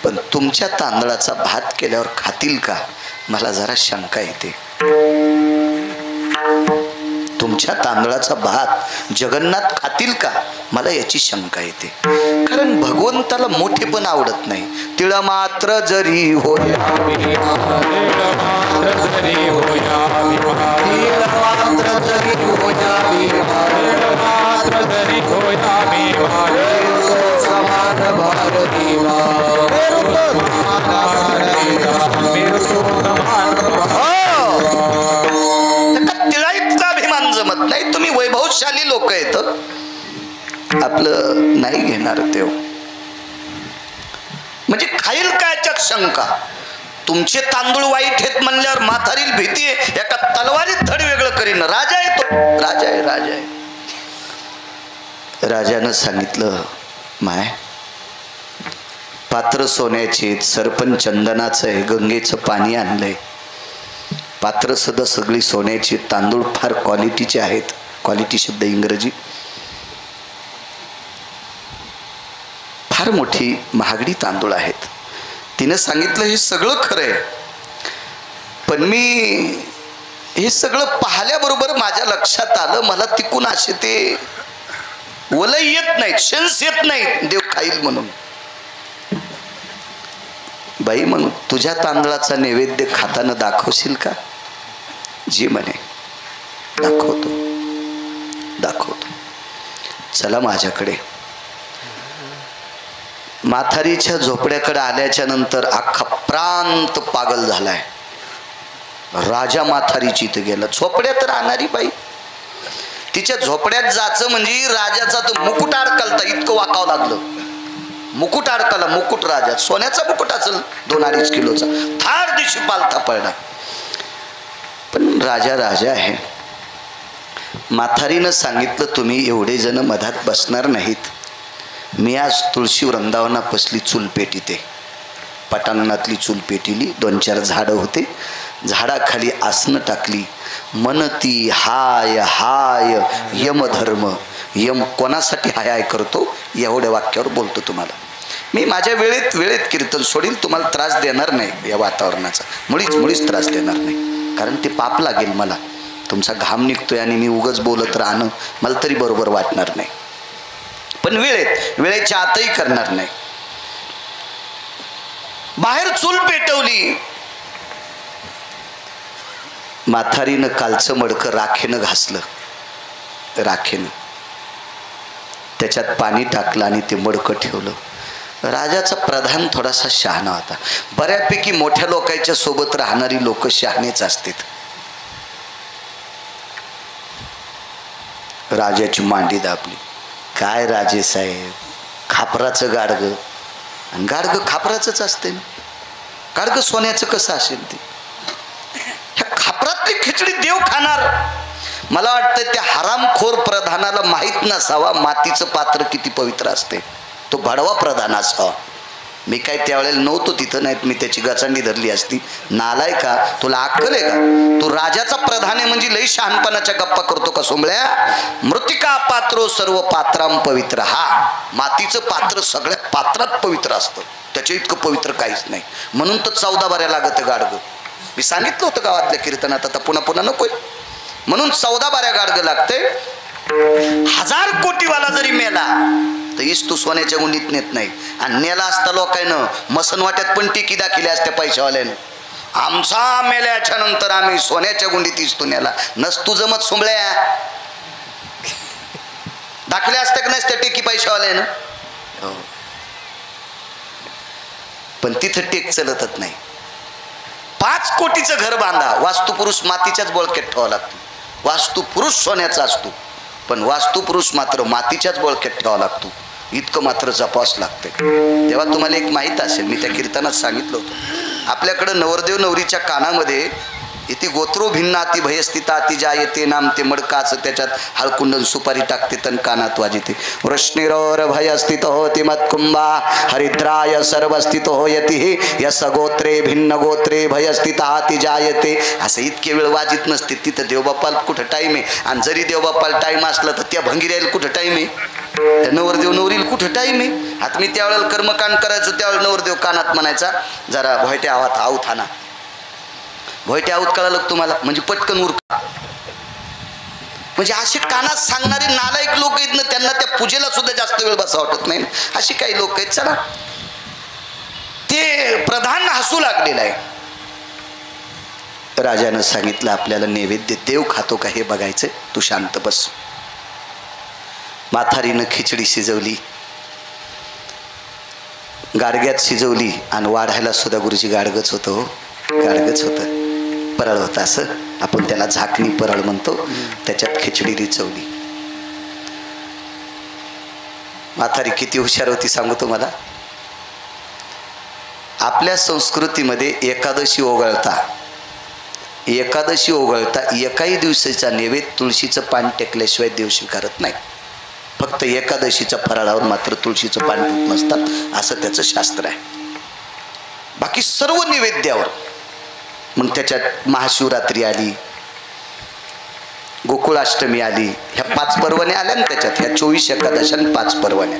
पण तुमच्या तांदळाचा भात केल्यावर खातील का? मला जरा शंका येते. तुमच्या तांदळाचा भात जगन्नाथ खातील का? मला याची शंका येते. कारण भगवंताला मोठेपण आवडत नाही. तिळ मात्र जरी होय, जमत नाही. तुम्ही वैभवशाली लोक आहेत, आपलं नाही घेणार देव. म्हणजे खाईल का याच्यात शंका. तुमचे तांदूळ वाईट आहेत म्हणल्यावर म्हातारील भीती आहे, एका तलवारीत धड वेगळं करीन. राजा आहे तो, राजा आहे, राजा आहे. राजानं सांगितलं, माय पात्र सोन्याचे, सरपण चंदनाचं आहे, गंगेचं पाणी आणलंय, पात्र सुद्धा सगळी सोन्याची, तांदूळ फार क्वालिटीचे आहेत. क्वालिटी शब्द इंग्रजी, फार मोठी महागडी तांदूळ आहेत. तिनं सांगितलं, हे सगळं खरं आहे, पण मी हे सगळं पाहिल्याबरोबर माझ्या लक्षात आलं, मला तिकून असे ते वलय येत नाहीत, सेन्स येत नाहीत देव खाईल म्हणून. बाई मग तुझ्या तांदळाचा नैवेद्य खाताना दाखवशील का? जी म्हणे, दाखवतो, दाखवतो, चला माझ्याकडे. म्हातारीच्या झोपड्याकडे आल्याच्या नंतर अख्खा प्रांत पागल झालाय. राजा म्हातारीची इथं गेला. झोपड्यात राहणारी बाई तिच्या झोपड्यात जायचं म्हणजे राजाचा तो मुकुट अडकलता इतकं वाकावं लागलं. मुकुट अडकला. मुकुट राजा सोन्याचा मुकुट असेल 2-2.5 किलोचा. थार दिवशी पालथा पडला. पण राजा राजा आहे. म्हातारीनं सांगितलं तुम्ही एवढे जण मधात बसणार नाहीत. मी आज तुळशी वृंदावनापसली चूल पेटीते. पटांगणातली चूल पेटीली. 2-4 झाडं होते. झाडाखाली आसनं टाकली. मनती हाय हाय यमधर्म. यम कोणासाठी हाय हाय करतो एवढ्या वाक्यावर बोलतो तुम्हाला. मी माझ्या वेळेत कीर्तन सोडील. तुम्हाला त्रास देणार नाही या वातावरणाचा. मुळीच त्रास देणार नाही. कारण ते पाप लागेल मला. तुमचा घाम निघतोय आणि मी उगाच बोलत राहणं मला तरी बरोबर वाटणार नाही. पण वेळेच्या आतही करणार नाही. बाहेर चूल पेटवली. म्हातारीनं कालचं मडकं राखेनं घासलं. राखेनं त्याच्यात पाणी टाकलं आणि ते मडकं ठेवलं. राजाचा प्रधान थोडासा शहाणा होता. बऱ्यापैकी मोठ्या लोकांच्या सोबत राहणारी लोक शहाणेच असतात. राजाची मांडी दाबली. काय राजे साहेब, खापराचं गाडगं. आणि गाडगं खापराचंच असते. गाडगं सोन्याचं कसं असेल ते. ह्या खापरातली खिचडी देव खाणार. मला वाटतं त्या हरामखोर प्रधानाला माहीत नसावा मातीचं पात्र किती पवित्र असते. तो भडवा प्रधान असावा. मी काय त्यावेळेला नव्हतो तिथं. नाहीत मी त्याची गचांडी धरली असती. नालाय का, तुला अक्कल आहे का? तू राजाचा प्रधान आहे म्हणजे लई शहाणपणाच्या गप्पा करतो का सोंबळ्या? मृतिका पात्रो सर्व पात्राम पवित्र. हा मातीचं पात्र सगळ्या पात्रात पवित्र असतं. त्याच्या इतकं पवित्र काहीच नाही. म्हणून तर 14 बाऱ्या लागत गाडगं. मी सांगितलं होतं गावातल्या कीर्तनात. आता पुन्हा नकोय. म्हणून 14 बाऱ्या गाडगं लागते. 1000 कोटीवाला जरी मेला तर इस्तू सोन्याच्या गुंडीत नेत नाही. आणि नेला असता लोकांनं मसनवाट्यात पण टिकी दाखिली असत्या पैशावाल्यानं. आमचा मेल्याच्या नंतर आम्ही सोन्याच्या गुंडीत इस्तू नेला. नसतू जमत सोंबळ्या. दाखल्या असत्या का नसत्या टेकी पैशावाल्यानं. हो. पण तिथं टेक चलतच नाही. 5 कोटीचं घर बांधा. वास्तुपुरुष मातीच्याच बोळक्यात ठेवावा लागतो. वास्तुपुरुष सोन्याचा असतो पण वास्तुपुरुष मात्र मातीच्याच बोळक्यात ठेवावा लागतो. इतकं मात्र जपास लागते. तेव्हा तुम्हाला एक माहीत असेल, मी त्या कीर्तनात सांगितलं होतं. आपल्याकडं नवरदेव नवरीच्या कानामध्ये इथे गोत्रो भिन्न अति भयस्थिता अति जायते नाम ते मडकाच. त्याच्यात हळकुंडन सुपारी टाकते तन कानात वाजते. वृष्णिरोर भयस्थित होती मत्कुंभा हरिद्राय सर्वस्थित होयती यस गोत्रे भिन्न गोत्रे भयस्थिता अति जायते. असं इतके वेळ वाजित नसते. तिथं देवबापाल कुठं टाईम आहे. आणि जरी देवबापाल टाईम असला तर त्या भंगिऱ्याला कुठं टाईम आहे. त्या नवरदेव नवरीला कुठं टाईम आहे. आता मी त्यावेळेला कर्मकांड करायचो त्यावेळेला नवरदेव कानात म्हणायचा जरा भोयट्या आवात हाना. भोयटे आऊत कळालं तुम्हाला म्हणजे पटकन उरका. म्हणजे असे कानात सांगणारे नालायक लोक आहेत ना, त्यांना त्या पूजेला सुद्धा जास्त वेळ बसा वाटत नाही. अशी काही लोक आहेत. चला ते प्रधान हसू लागलेला आहे. राजानं सांगितलं आपल्याला नैवेद्य देव खातो का हे बघायचं. तू शांत बस. म्हातारीनं खिचडी शिजवली. गाडग्यात शिजवली आणि वाढायला सुद्धा गुरुजी गाडगच होतं. हो गाडगच होतं. परळ होता असं आपण त्याला झाकणी परळ म्हणतो. त्याच्यात खिचडी रिचवली. म्हातारी किती हुशार होती सांगू तुम्हाला. आपल्या संस्कृतीमध्ये एकादशी ओघळता एकाही दिवसाचा नैवेद्य तुळशीचं पान टेकल्याशिवाय देव स्वीकारत नाही. फक्त एकादशीच्या फराळावर मात्र तुळशीचं पान ठेवत नसतात असं त्याचं शास्त्र आहे. बाकी सर्व नैवेद्यावर. मग त्याच्यात महाशिवरात्री आली, गोकुळाष्टमी आली. ह्या 5 पर्वण्या आल्या ना त्याच्यात. ह्या 24 एकादशी आणि 5 पर्वण्या.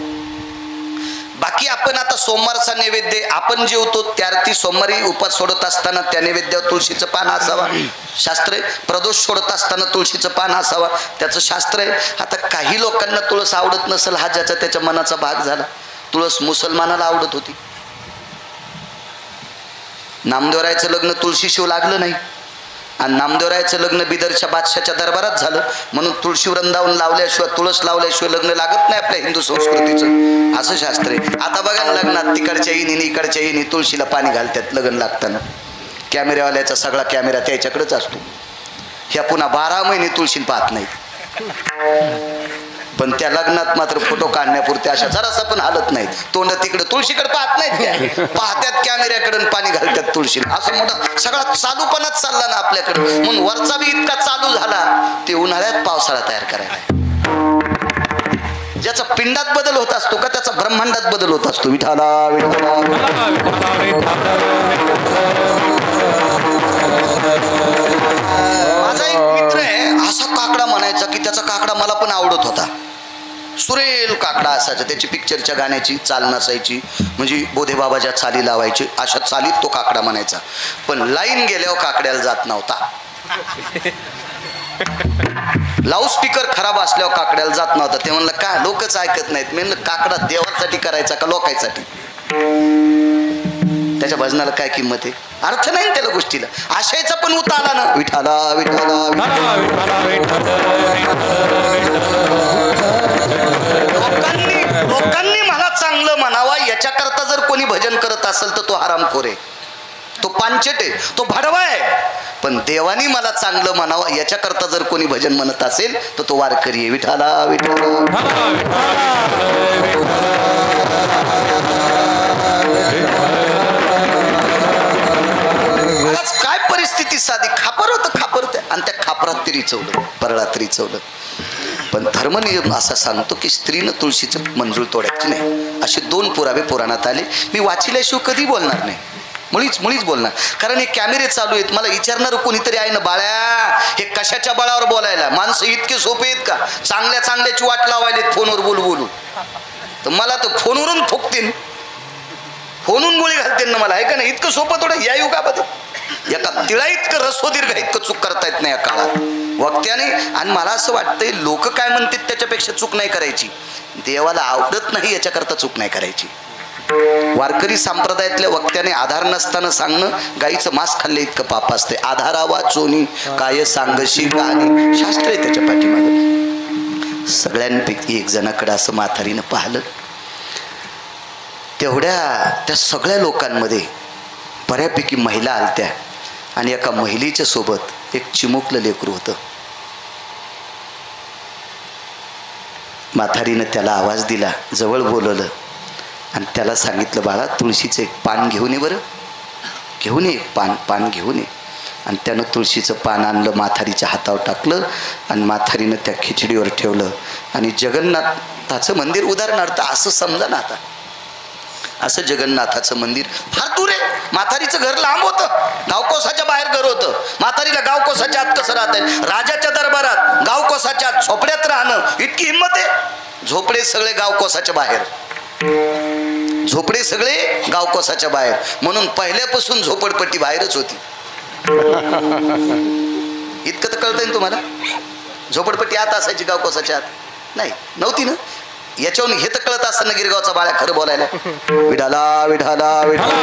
बाकी आपण आता सोमवारचा नैवेद्य आपण जेवतो त्यार्थी सोमवारी उपास सोडत असताना त्या नैवेद्यावर तुळशीचं पान असावा शास्त्र आहे. प्रदोष सोडत असताना तुळशीचं पान असावा त्याचं शास्त्र आहे. आता काही लोकांना तुळस आवडत नसेल. हा ज्याचा त्याच्या मनाचा भाग झाला. तुळस मुसलमानाला आवडत होती. नामदेवरायचं लग्न तुळशीशिव लागलं नाही. आणि नामदेवरायाचं लग्न बिदरच्या बादशाच्या दरबारात झालं, म्हणून तुळशी वृंदावन लावल्याशिवाय, तुळस लावल्याशिवाय लग्न लागत नाही आपल्या हिंदू संस्कृतीचं, असं शास्त्र आहे. आता बघा ना, लग्नात तिकडच्या येणी इकडच्या येणी तुळशीला पाणी घालतात लग्न लागताना. कॅमेऱ्यावाल्याचा सगळा कॅमेरा त्याच्याकडेच असतो. ह्या पुन्हा 12 महिने तुळशीला पाहत नाहीत, पण त्या लग्नात मात्र फोटो काढण्यापुरते अशा जरासा पण हालत नाहीत. तोंड तिकडे तुळशीकडे पाहत नाहीत, त्या पाहत्यात कॅमेऱ्याकडे पाणी घालतात तुळशीला. असं मोठा सगळा चालूपणाच चालला ना आपल्याकडे, म्हणून वरचा बी इतका चालू झाला ते उन्हाळ्यात पावसाळा तयार करायला. ज्याचा पिंडात बदल होत असतो का त्याचा ब्रह्मांडात बदल होत असतो. विठाला विठाला. माझा एक मित्र आहे, असा काकडा म्हणायचा की त्याचा काकडा मला पण आवडत होता. सुरेल काकडा असायचा, त्याची पिक्चरच्या गाण्याची चाल नसायची, म्हणजे बोधेबाबाच्या चाली लावायची, अशा चालीत तो काकडा म्हणायचा. पण लाईन गेल्यावर काकड्याला जात नव्हता. लाऊडस्पीकर खराब असल्यावर काकड्याला जात नव्हता. ते म्हणलं का लोकच ऐकत नाहीत. मी म्हणलं काकडा देवासाठी करायचा का लोकांसाठी? त्याच्या भजनाला काय किंमत आहे? अर्थ नाही त्याला गोष्टीला. आशयाचा पण उत आला ना, विठाला विठाला. लोकांनी मला चांगलं म्हणावा याच्याकरता जर कोणी भजन करत असेल तर तो हरामखोर आहे, तो पांचट आहे, तो भाडवा आहे. पण देवानी मला चांगलं म्हणावं याच्याकरता जर कोणी भजन म्हणत असेल तर तो वारकरी आहे. विठाला विठाला. आज काय परिस्थिती साधी, खापर होतं, खापर होतं आणि त्या खापरात तरी चवलं, परळात तरी चवलं. पण धर्मनियम असा सांगतो की स्त्रीनं तुळशीचं मंजूळ तोडायची नाही. असे 2 पुरावे पुराणात आले. मी वाचिल्याशिवाय कधी बोलणार नाही, मुळीच बोलणार. कारण हे कॅमेरे चालू आहेत, मला विचारणार कोणीतरी आहे ना, बाळ्या हे कशाच्या बळावर बोलायला? माणसं इतके सोपे आहेत का? चांगल्याची वाट लावायलेत फोनवर बोलून. तर मला तर फोनवरून ठोकतील, फोनून गोळी घालतील ना मला, आहे का नाही? इतकं सोपं थोडं या युगामध्ये एका तिळा इतकं रसोदीर्घ इतकं चूक करता येत नाही या काळात वक्त्याने. आणि मला असं वाटतंय लोक काय म्हणतात त्याच्यापेक्षा चूक नाही करायची, देवाला आवडत नाही याच्याकरता चूक नाही करायची. वारकरी संप्रदायातल्या वक्त्याने आधार नसताना सांगणं गाईचं मांस खाल्ले इतकं पाप असते. आधारावा चोनी काय सांगशी गाणी, शास्त्र आहे त्याच्या पाठीमागं. सगळ्यांपैकी एक जणाकडे असं म्हातारीनं पाहिलं. त्या सगळ्या लोकांमध्ये बऱ्यापैकी महिला आलत्या आणि एका महिलेच्या सोबत एक चिमुकलं लेकरू होतं. म्हातारीनं त्याला आवाज दिला, जवळ बोलवलं आणि त्याला सांगितलं, बाळा तुळशीचं एक पान घेऊन ये, बरं घेऊन ये, पान घेऊन ये. आणि त्यानं तुळशीचं पान आणलं, म्हातारीच्या हातावर टाकलं आणि म्हातारीनं त्या खिचडीवर ठेवलं. आणि जगन्नाथाचं मंदिर, उदाहरणार्थ असं समजा ना, आता असं जगन्नाथाचं मंदिर फार दूर आहे. म्हातारीचं घर लांब होतं, गावकोसाच्या बाहेर घर होतं. म्हातारीला गावकोसाच्या आत कसं राहत आहे? राजाच्या दरबारात गावकोसाच्या आत झोपड्यात राहणं इतकी हिंमत आहे? झोपडे सगळे गावकोसाच्या बाहेर, झोपडे सगळे गावकोसाच्या बाहेर, म्हणून पहिल्यापासून झोपडपट्टी बाहेरच होती. इतकं तर कळतंय ना तुम्हाला? झोपडपट्टी आत असायची, गावकोसाच्या आत नाही, नव्हती ना. याच्यावरून हे तर कळत असताना गिरगावचा बाळ्या खरं बोलायला. विठाला विठाला विठाला.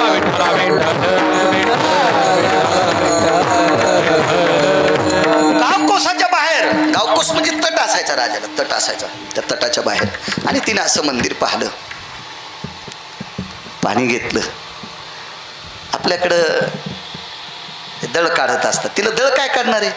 गावकोसाच्या बाहेर, गावकोस म्हणजे तट असायचा, राजाला तट असायचा, त्या तटाच्या बाहेर. आणि तिनं असं मंदिर पाहिलं, पाणी घेतलं. आपल्याकडं दळ काढत असतात, तिला दळ काय काढणार आहे?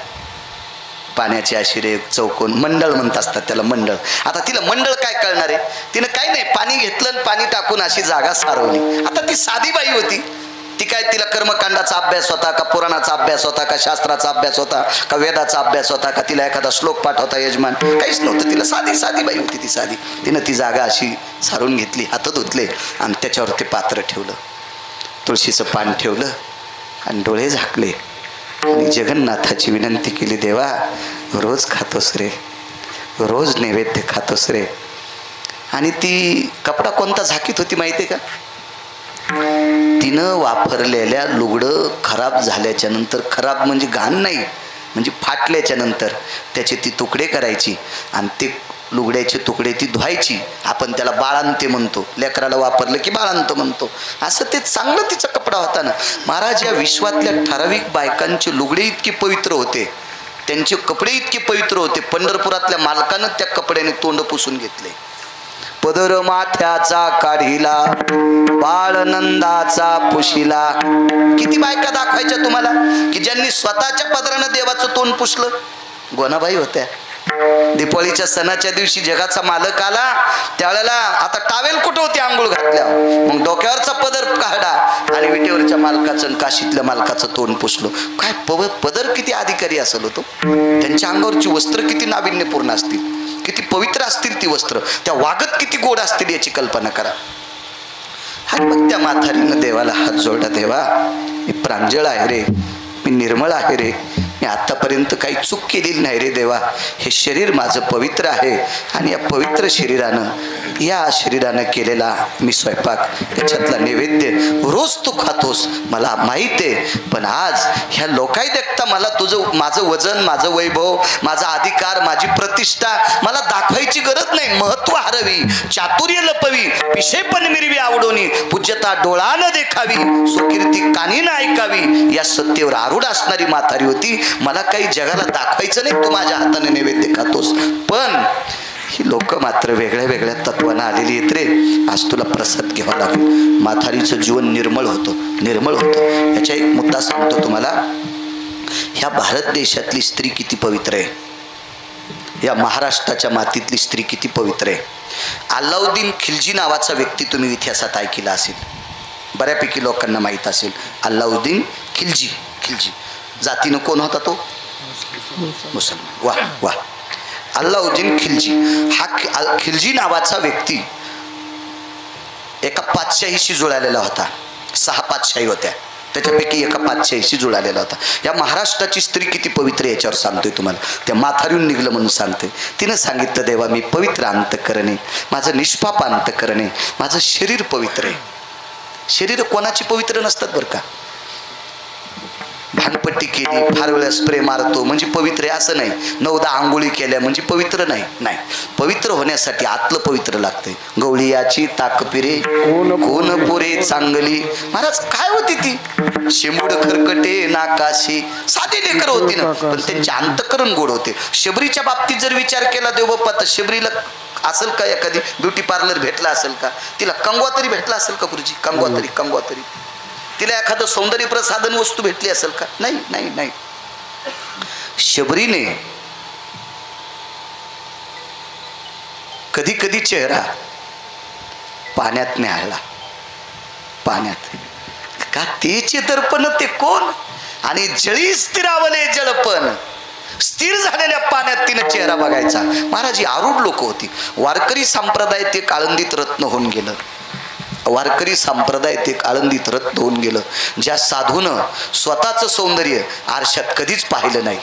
पाण्याची अशी रे चौकोन मंडळ म्हणत असतात त्याला, मंडळ. आता तिला मंडळ काय कळणार आहे? तिनं काय नाही, पाणी घेतलं आणि पाणी टाकून अशी जागा सारवली. आता ती साधी बाई होती, ती काय तिला कर्मकांडाचा अभ्यास होता का, पुराणाचा अभ्यास होता का, शास्त्राचा अभ्यास होता का, वेदाचा अभ्यास होता का, तिला एखादा श्लोक पाठ होता यजमान? काहीच नव्हतं. तिला साधी बाई होती ती, साधी. तिनं ती जागा अशी सारून घेतली, हात धुतले आणि त्याच्यावर ते पात्र ठेवलं, तुळशीचं पान ठेवलं आणि डोळे झाकले आणि जगन्नाथाची विनंती केली, देवा रोज खातोस रे, रोज नैवेद्य खातोस रे. आणि ती कपडा कोणता झाकीत होती माहिती आहे का? तिनं वापरलेल्या लुगडं खराब झाल्याच्या नंतर, खराब म्हणजे घाण नाही, म्हणजे फाटल्याच्या नंतर त्याचे ती तुकडे करायची आणि ते लुगड्याचे तुकडे ती धुवायची. आपण त्याला बाळांते म्हणतो, लेकराला वापरलं की बाळांत म्हणतो. असं ते चांगलं तिचा कपडा होता ना. महाराज या विश्वातल्या ठराविक बायकांचे लुगडे इतके पवित्र होते, त्यांचे कपडे इतके पवित्र होते, पंढरपुरातल्या मालकानं त्या कपड्याने तोंड पुसून घेतले. पदर माथ्याचा काढिला, बाळनंदाचा पुशिला. किती बायका दाखवायच्या तुम्हाला की ज्यांनी स्वतःच्या पदरानं देवाचं तोंड पुसलं? गोनाबाई होत्या. दीपावलीच्या सणाच्या दिवशी जगाचा मालक आला, त्यावेळेला आता टावेल कुठं होती आंघोळ घातल्या, मग डोक्यावरचा पदर काढा आणि विटेवरच्या मालकाचं काशीतल्या मालकाचं तोंड पुसलो. काय पदर किती अधिकारी असेल होतो, त्यांच्या अंगावरची वस्त्र किती नाविन्यपूर्ण असतील, किती पवित्र असतील ती वस्त्र, त्या वागत किती गोड असतील याची कल्पना करा. हा मग त्या म्हातारीनं देवाला हात जोडला, देवा मी प्रांजळ आहे रे, मी निर्मळ आहे रे, मी आतापर्यंत काही चूक केलेली नाही रे देवा. हे शरीर माझं पवित्र आहे आणि या पवित्र शरीरानं केलेला मी स्वयंपाक, त्याच्यातला नैवेद्य रोज तू खातोस मला माहीत आहे. पण आज ह्या लोकाई देखता मला तुझं माझं वजन, माझं वैभव, माझा अधिकार, माझी प्रतिष्ठा मला दाखवायची गरज नाही. महत्व हरवी, चातुर्य लपवी, विषय पण मिरवी आवडोनी, पूज्यता डोळानं देखावी, सुकीर्ती कानीनं ऐकावी. या सत्तेवर आरूढ असणारी म्हातारी होती. मला काही जगाला दाखवायचं नाही तू माझ्या हाताने नैवेद्य खातोस. पण ही लोक मात्र वेगळ्या वेगळ्या तत्वानं आलेली आहेत रे, आज तुला प्रसाद घ्यावा लागेल. म्हातारीचं जीवन निर्मळ होतं. याचा एक मुद्दा सांगतो तुम्हाला. ह्या भारत देशातली स्त्री किती पवित्र आहे, या महाराष्ट्राच्या मातीतली स्त्री किती पवित्र आहे. अल्लाउद्दीन खिलजी नावाचा व्यक्ती तुम्ही इतिहासात ऐकला असेल, बऱ्यापैकी लोकांना माहीत असेल. अल्लाउद्दीन खिलजी जातीनं कोण होता तो? मुसलमान. वा वा. अल्लाउद्दीन खिलजी हा खिलजी नावाचा व्यक्ती एका पातशाहीशी जुळालेला होता. 6 पातशाही होत्या, त्याच्यापैकी एका पातशाहीशी जुळालेला होता. या महाराष्ट्राची स्त्री किती पवित्र याच्यावर सांगतोय तुम्हाला. त्या म्हातारीहून निघलं म्हणून सांगते. तिनं सांगितलं, देवा मी पवित्र अंतःकरणे, माझं निष्पाप अंतःकरणे, माझं शरीर पवित्र आहे. शरीर कोणाची पवित्र नसतात बरं का. भांगपट्टी केली, फार वेळा स्प्रे मारतो म्हणजे पवित्र आहे असं नाही. 9-10 आंघोळी केल्या म्हणजे पवित्र नाही. पवित्र होण्यासाठी आतलं पवित्र लागतंय. गवळीयाची ताकपिरे कोण पुरे चांगली. महाराज काय होती ती? शेंबूड खरकटे नाकाशी, साधी लेकर होती ना, पण त्यांचे अंतःकरण गोड होते. शबरीच्या बाबतीत जर विचार केला देव बाप्पा, तर शबरीला असेल का एखादी ब्युटी पार्लर भेटला असेल का? तिला कंगवा तरी भेटला असेल का गुरुजी? कंगवा तरी तिला एखादं सौंदर्य प्रसाधन वस्तू भेटली असेल का? नाही. शबरीने कधी कधी चेहरा पाण्यात न्यायला, पाण्यात का तेचे दर्पण ते कोण, आणि जळी स्थिरावले जळपण, स्थिर झालेल्या पाण्यात तिने चेहरा बघायचा. महाराज ही आरूढ लोक होती. वारकरी संप्रदाय ते आळंदीत रत्न होऊन गेलं. वारकरी संप्रदाय ते आळंदीत रत्न होऊन गेलं. ज्या साधूनं स्वतःचं सौंदर्य आरशात कधीच पाहिलं नाही.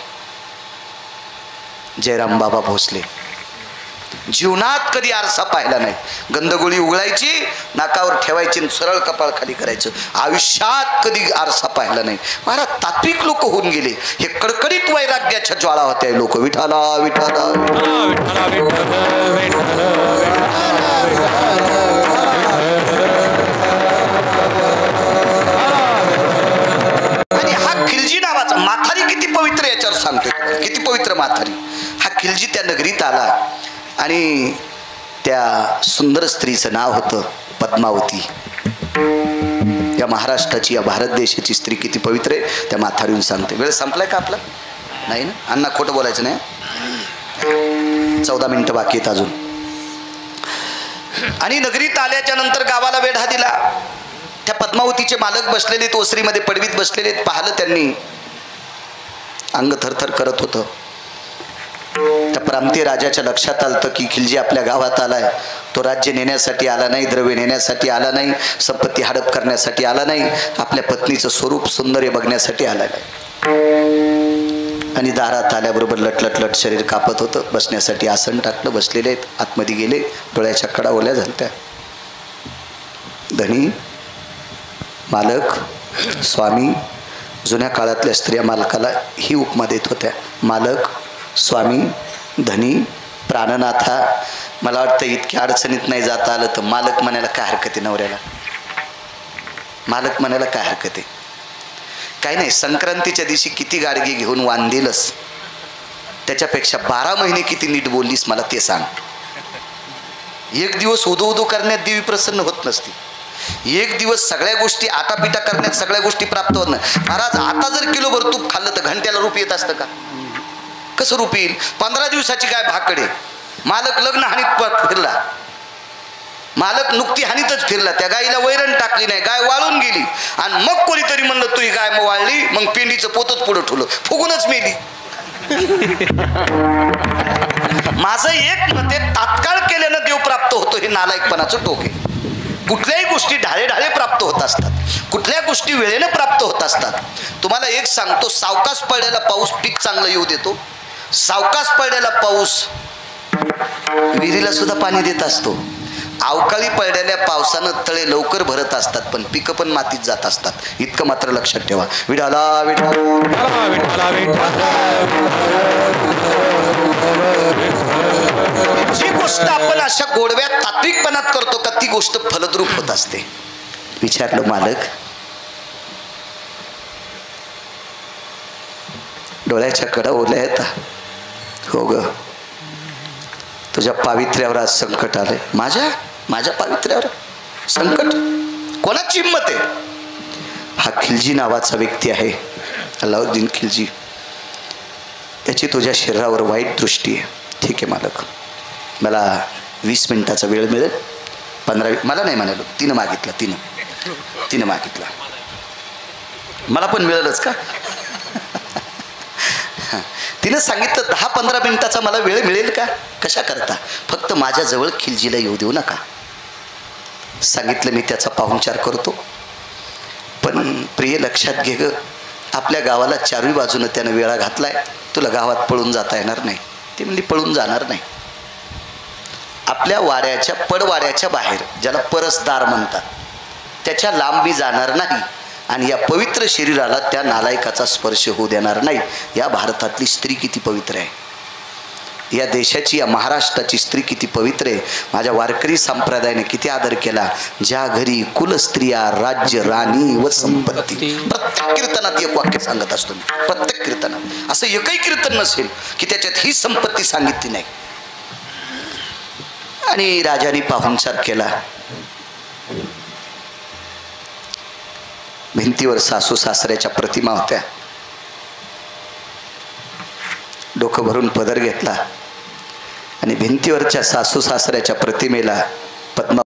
जयराम बाबा भोसले जीवनात कधी आरसा पाहिला नाही. गंधगोळी उघडायची, नाकावर ठेवायची, सरळ कपाळ खाली करायचं. आयुष्यात कधी आरसा पाहिला नाही. महाराज तात्विक लोक होऊन गेले. हे कडकडीत वैराग्याच्या ज्वाळा होत्या. लोक विठाला विठाला आणि हा खिलजी नावाचा म्हातारी किती पवित्र याच्यावर सांगतोय. किती पवित्र म्हातारी. हा खिलजी त्या नगरीत आला आणि त्या सुंदर स्त्रीचं नाव होतं पद्मावती. या महाराष्ट्राची, या भारत देशाची स्त्री किती पवित्र आहे त्या म्हातारीहून सांगते. वेळ संपलाय का आपला? नाही ना अण्णा, खोटं बोलायचं नाही. 14 मिनिटं बाकी आहेत अजून. आणि नगरीत आल्याच्या नंतर गावाला वेढा दिला. त्या पद्मावतीचे मालक बसलेले, ओसरीमध्ये पडवीत बसलेले. पाहिलं त्यांनी, अंग थरथर करत होतं. त्या प्रांतीय राजाच्या लक्षात आलं की खिलजी आपल्या गावात आलाय. तो राज्य नेण्यासाठी आला नाही, द्रव्य नेण्यासाठी आला नाही, संपत्ती हडप करण्यासाठी आला नाही, आपल्या पत्नीचं स्वरूप सौंदर्य बघण्यासाठी आला नाही. आणि दारात आल्याबरोबर लटलट शरीर कापत होतं. बसण्यासाठी आसन टाकलं, बसलेले आहेत. आतमध्ये गेले, डोळ्याच्या कडा ओल्या झालत्या. धनी, मालक, स्वामी. जुन्या काळातल्या स्त्रिया मालकाला ही उपमा देत होत्या. मालक, स्वामी, धनी, प्राणनाथा, मला वाटतं इतक्या अडचणीत नाही जाता आलं तर मालक म्हणायला काय हरकत आहे नवऱ्याला? मालक म्हणायला काय हरकत आहे? काही नाही, संक्रांतीच्या दिवशी किती गाडगे घेऊन वांदिलस, त्याच्यापेक्षा 12 महिने किती नीट बोललीस मला ते सांग. एक दिवस उदो उदो करण्यात देवी प्रसन्न होत नसती. एक दिवस सगळ्या गोष्टी आटापिटा करण्यात सगळ्या गोष्टी प्राप्त होत नाही. महाराज, आता जर किलोभर तूप खाल्लं तर घंट्याला रूप येत असतं का? कसं रूप येईल? 15 दिवसाची गाय भाकडे. मालक लग्न हानीत फिरला, मालक नुकती हानीतच फिरला, त्या गाईला वैरण टाकली नाही, गाय वाळून गेली. आणि मग कोणीतरी म्हणलं तुही गाय मग वाळली, मग पेंडीचं पोतच पुढं ठेवलं, फुगूनच मेली. माझं एक मत आहे, तात्काळ केल्यानं देव प्राप्त होतो हे नालायकपणाचं टोक आहे. कुठल्याही गोष्टी ढाळे ढाळे प्राप्त होत असतात, कुठल्या गोष्टी वेळेनं प्राप्त होत असतात. तुम्हाला एक सांगतो, सावकाश पडलेला पाऊस पीक चांगलं येऊ देतो. सावकाश पडलेला पाऊस विहिरीला सुद्धा पाणी देत असतो. अवकाळी पडलेल्या पावसानं तळे लवकर भरत असतात, पण पिकं पण मातीत जात असतात. इतकं मात्र लक्षात ठेवा. विठाला विठा, जी गोष्ट आपण अशा गोडव्या तात्विकपणात करतो का ती गोष्ट फलद्रूप होत असते. विचारलं मालक, डोळ्याच्या कडा ओल्या येतात. हो ग, तुझ्या पावित्र्यावर आज संकट आलंय. माझ्या पावित्र्यावर संकट? कोणाची हिंमत आहे? हा खिलजी नावाचा व्यक्ती आहे, अलाउद्दीन खिलजी. याची तुझ्या शरीरावर वाईट दृष्टी आहे. ठीक आहे मालक, मला 20 मिनिटाचा वेळ मिळेल. 15 मला नाही म्हणालो, तिनं मागितला. मला पण मिळेलच का? तिनं सांगितलं 10-15 मिनिटाचा मला वेळ मिळेल का? कशा करता? फक्त माझ्याजवळ खिलजीला येऊ देऊ नका. सांगितलं, मी त्याचा पाहुणचार करतो. पण प्रिय लक्षात घे ग, आपल्या गावाला चारही बाजूनं त्यानं वेळा घातलाय, तुला गावात पळून जाता येणार नाही. ती म्हणली पळून जाणार नाही. आपल्या वाड्याच्या पडवाड्याच्या बाहेर, ज्याला परसदार म्हणतात, त्याच्या लांब मी जाणार नाही. आणि या पवित्र शरीराला त्या नालायकाचा स्पर्श होऊ देणार नाही. या भारतातली स्त्री किती पवित्र आहे, या देशाची, या महाराष्ट्राची स्त्री किती पवित्र आहे. माझ्या वारकरी संप्रदायाने किती आदर केला. ज्या घरी कुलस्त्रिया राज्य राणी व संपत्ती. प्रत्येक कीर्तनात एक वाक्य सांगत असतो मी, प्रत्येक कीर्तनात. असं एकही कीर्तन नसेल की त्याच्यात ही संपत्ती सांगितली नाही. आणि राजाने पाहुणचार केला. भिंतीवर सासू सासऱ्याच्या प्रतिमा होत्या. डोकं भरून पदर घेतला आणि भिंतीवरच्या सासू सासऱ्याच्या प्रतिमेला पद्मा